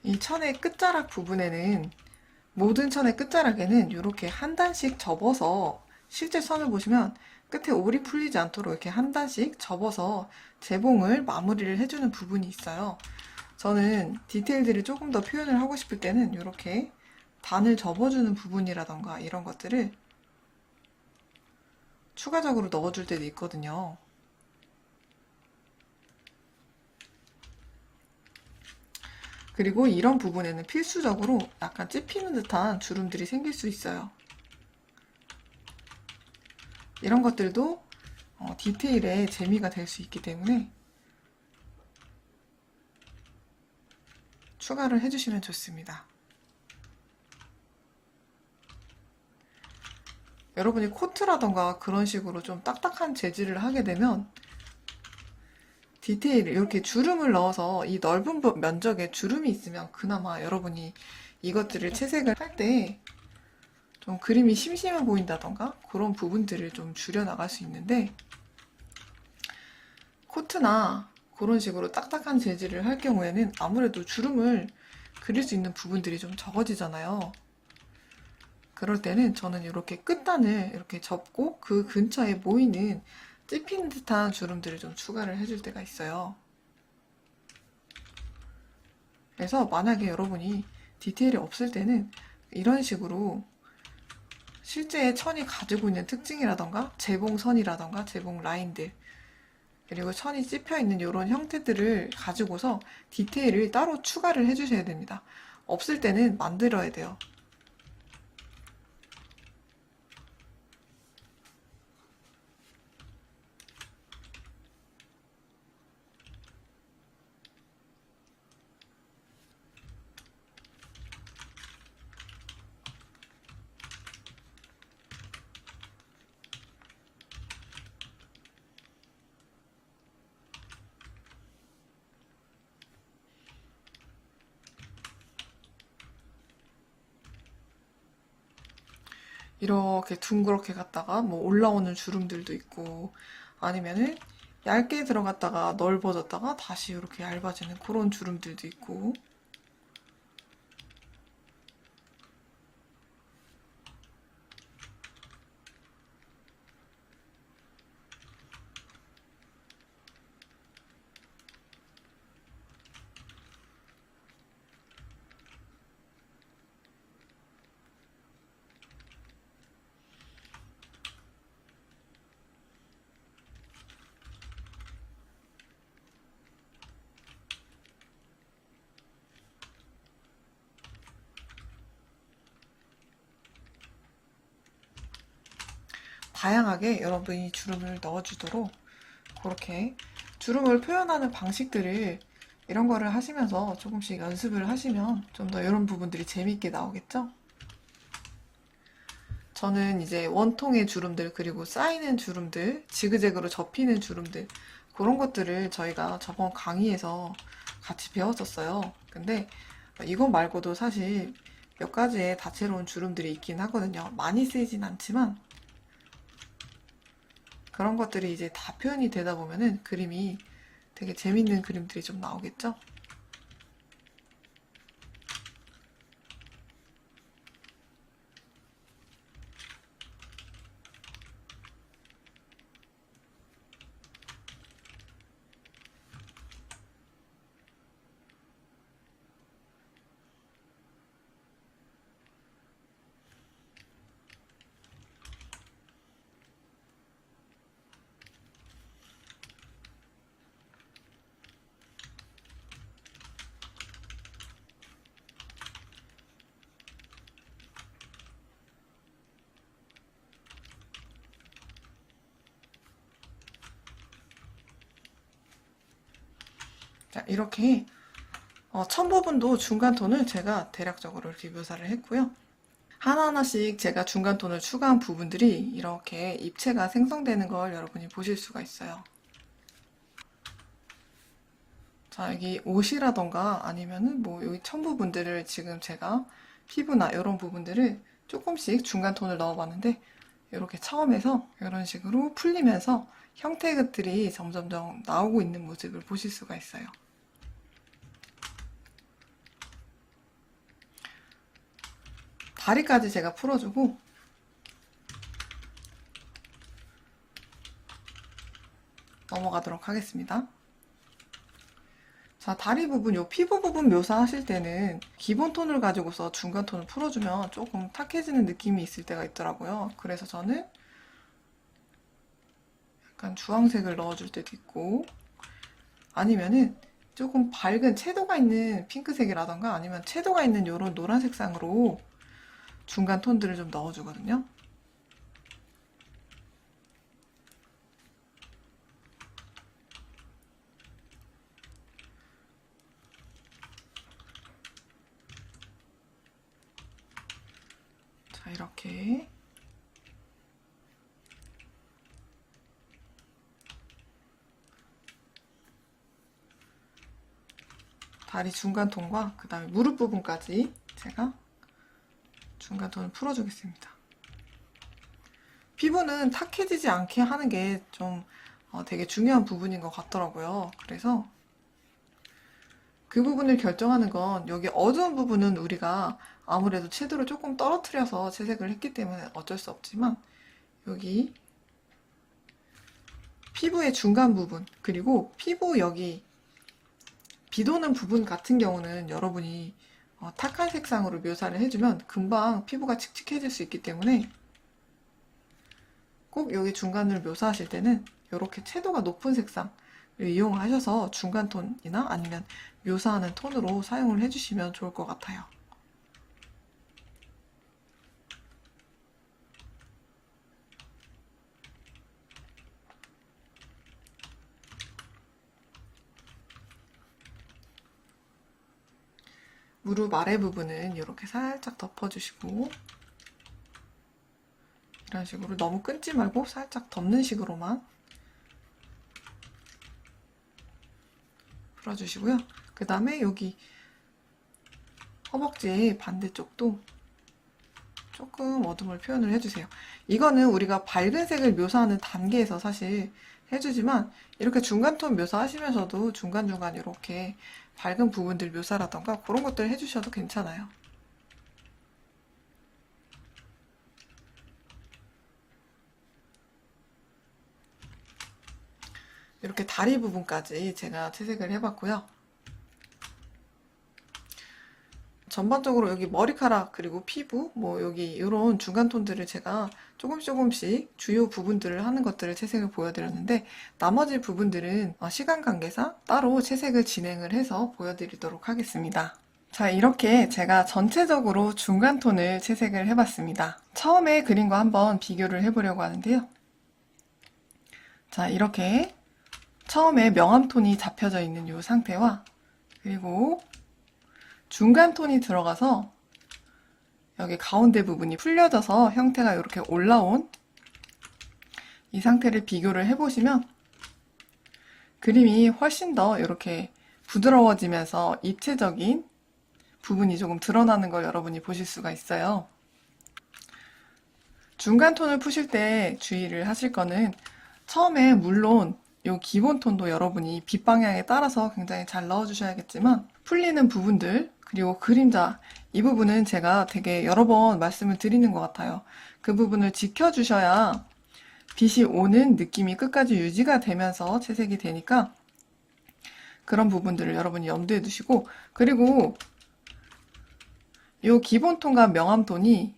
이 천의 끝자락 부분에는 모든 천의 끝자락에는 이렇게 한 단씩 접어서 실제 선을 보시면 끝에 올이 풀리지 않도록 이렇게 한 단씩 접어서 재봉을 마무리를 해주는 부분이 있어요. 저는 디테일들을 조금 더 표현을 하고 싶을 때는 이렇게 단을 접어주는 부분이라던가 이런 것들을 추가적으로 넣어줄 때도 있거든요. 그리고 이런 부분에는 필수적으로 약간 찝히는 듯한 주름들이 생길 수 있어요. 이런 것들도 디테일의 재미가 될 수 있기 때문에 추가를 해주시면 좋습니다. 여러분이 코트라던가 그런 식으로 좀 딱딱한 재질을 하게 되면 디테일 이렇게 주름을 넣어서 이 넓은 면적에 주름이 있으면 그나마 여러분이 이것들을 채색을 할 때 좀 그림이 심심해 보인다던가 그런 부분들을 좀 줄여 나갈 수 있는데 코트나 그런 식으로 딱딱한 재질을 할 경우에는 아무래도 주름을 그릴 수 있는 부분들이 좀 적어지잖아요. 그럴 때는 저는 이렇게 끝단을 이렇게 접고 그 근처에 모이는 찝힌 듯한 주름들을 좀 추가를 해줄 때가 있어요. 그래서 만약에 여러분이 디테일이 없을 때는 이런 식으로 실제 천이 가지고 있는 특징이라던가 재봉선이라던가 재봉 라인들 그리고 천이 찝혀 있는 이런 형태들을 가지고서 디테일을 따로 추가를 해주셔야 됩니다. 없을 때는 만들어야 돼요. 이렇게 둥그렇게 갔다가 뭐 올라오는 주름들도 있고 아니면은 얇게 들어갔다가 넓어졌다가 다시 이렇게 얇아지는 그런 주름들도 있고 다양하게 여러분이 주름을 넣어주도록 그렇게 주름을 표현하는 방식들을 이런 거를 하시면서 조금씩 연습을 하시면 좀 더 이런 부분들이 재밌게 나오겠죠? 저는 이제 원통의 주름들, 그리고 쌓이는 주름들, 지그재그로 접히는 주름들, 그런 것들을 저희가 저번 강의에서 같이 배웠었어요. 근데 이것 말고도 사실 몇 가지의 다채로운 주름들이 있긴 하거든요. 많이 쓰이진 않지만 그런 것들이 이제 다 표현이 되다 보면은 그림이 되게 재밌는 그림들이 좀 나오겠죠? 자, 이렇게 첫 부분도 중간 톤을 제가 대략적으로 이렇게 묘사를 했고요. 하나하나씩 제가 중간 톤을 추가한 부분들이 이렇게 입체가 생성되는 걸 여러분이 보실 수가 있어요. 자, 여기 옷이라던가 아니면은 뭐 여기 천 부분들을 지금 제가 피부나 이런 부분들을 조금씩 중간 톤을 넣어봤는데 이렇게 처음에서 이런 식으로 풀리면서 형태들이 점점점 나오고 있는 모습을 보실 수가 있어요. 다리까지 제가 풀어주고 넘어가도록 하겠습니다. 자, 다리 부분, 요 피부 부분 묘사하실 때는 기본 톤을 가지고서 중간 톤을 풀어주면 조금 탁해지는 느낌이 있을 때가 있더라고요. 그래서 저는 약간 주황색을 넣어줄 때도 있고, 아니면은 조금 밝은 채도가 있는 핑크색이라던가 아니면 채도가 있는 요런 노란 색상으로 중간 톤들을 좀 넣어주거든요. 자, 이렇게 다리 중간 톤과 그 다음에 무릎 부분까지 제가 중간 톤을 풀어주겠습니다. 피부는 탁해지지 않게 하는 게 좀 되게 중요한 부분인 것 같더라고요. 그래서 그 부분을 결정하는 건 여기 어두운 부분은 우리가 아무래도 채도를 조금 떨어뜨려서 채색을 했기 때문에 어쩔 수 없지만 여기 피부의 중간 부분 그리고 피부 여기 비도는 부분 같은 경우는 여러분이 탁한 색상으로 묘사를 해주면 금방 피부가 칙칙해질 수 있기 때문에 꼭 여기 중간을 묘사하실 때는 이렇게 채도가 높은 색상을 이용하셔서 중간 톤이나 아니면 묘사하는 톤으로 사용을 해주시면 좋을 것 같아요. 무릎 아래 부분은 이렇게 살짝 덮어주시고 이런 식으로 너무 끊지 말고 살짝 덮는 식으로만 풀어주시고요. 그 다음에 여기 허벅지의 반대쪽도 조금 어둠을 표현을 해주세요. 이거는 우리가 밝은 색을 묘사하는 단계에서 사실 해주지만 이렇게 중간톤 묘사하시면서도 중간중간 이렇게 밝은 부분들 묘사라던가 그런 것들 해주셔도 괜찮아요. 이렇게 다리 부분까지 제가 채색을 해봤고요. 전반적으로 여기 머리카락 그리고 피부 뭐 여기 이런 중간 톤들을 제가 조금씩 주요 부분들을 하는 것들을 채색을 보여드렸는데 나머지 부분들은 시간 관계상 따로 채색을 진행을 해서 보여드리도록 하겠습니다. 자, 이렇게 제가 전체적으로 중간 톤을 채색을 해봤습니다. 처음에 그림과 한번 비교를 해보려고 하는데요. 자, 이렇게 처음에 명암 톤이 잡혀져 있는 이 상태와 그리고 중간 톤이 들어가서 여기 가운데 부분이 풀려져서 형태가 이렇게 올라온 이 상태를 비교를 해보시면 그림이 훨씬 더 이렇게 부드러워지면서 입체적인 부분이 조금 드러나는 걸 여러분이 보실 수가 있어요. 중간 톤을 푸실 때 주의를 하실 거는 처음에 물론 이 기본 톤도 여러분이 빛 방향에 따라서 굉장히 잘 넣어주셔야겠지만 풀리는 부분들 그리고 그림자 이 부분은 제가 되게 여러 번 말씀을 드리는 것 같아요. 그 부분을 지켜주셔야 빛이 오는 느낌이 끝까지 유지가 되면서 채색이 되니까 그런 부분들을 여러분이 염두에 두시고 그리고 이 기본 톤과 명암 톤이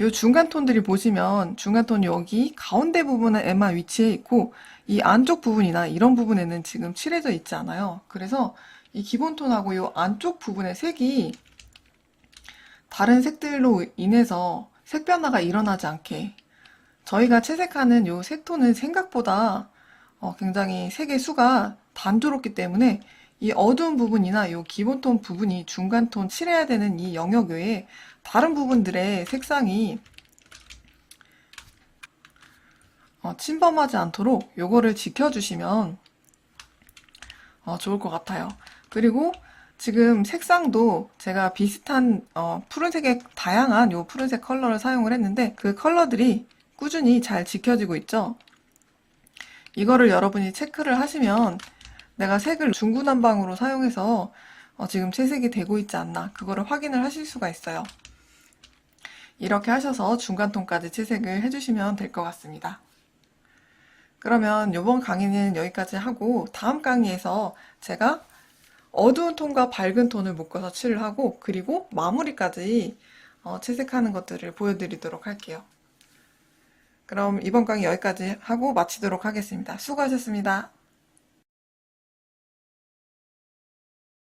이 중간 톤들이 보시면 중간 톤이 여기 가운데 부분에만 위치해 있고 이 안쪽 부분이나 이런 부분에는 지금 칠해져 있지 않아요. 그래서 이 기본 톤하고 이 안쪽 부분의 색이 다른 색들로 인해서 색 변화가 일어나지 않게 저희가 채색하는 이 색톤은 생각보다 굉장히 색의 수가 단조롭기 때문에 이 어두운 부분이나 이 기본톤 부분이 중간톤 칠해야 되는 이 영역 외에 다른 부분들의 색상이 침범하지 않도록 요거를 지켜주시면 좋을 것 같아요. 그리고 지금 색상도 제가 비슷한 푸른색의 다양한 요 푸른색 컬러를 사용을 했는데 그 컬러들이 꾸준히 잘 지켜지고 있죠. 이거를 여러분이 체크를 하시면 내가 색을 중구난방으로 사용해서 지금 채색이 되고 있지 않나 그거를 확인을 하실 수가 있어요. 이렇게 하셔서 중간톤까지 채색을 해주시면 될 것 같습니다. 그러면 이번 강의는 여기까지 하고 다음 강의에서 제가 어두운 톤과 밝은 톤을 묶어서 칠을 하고 그리고 마무리까지 채색하는 것들을 보여드리도록 할게요. 그럼 이번 강의 여기까지 하고 마치도록 하겠습니다. 수고하셨습니다.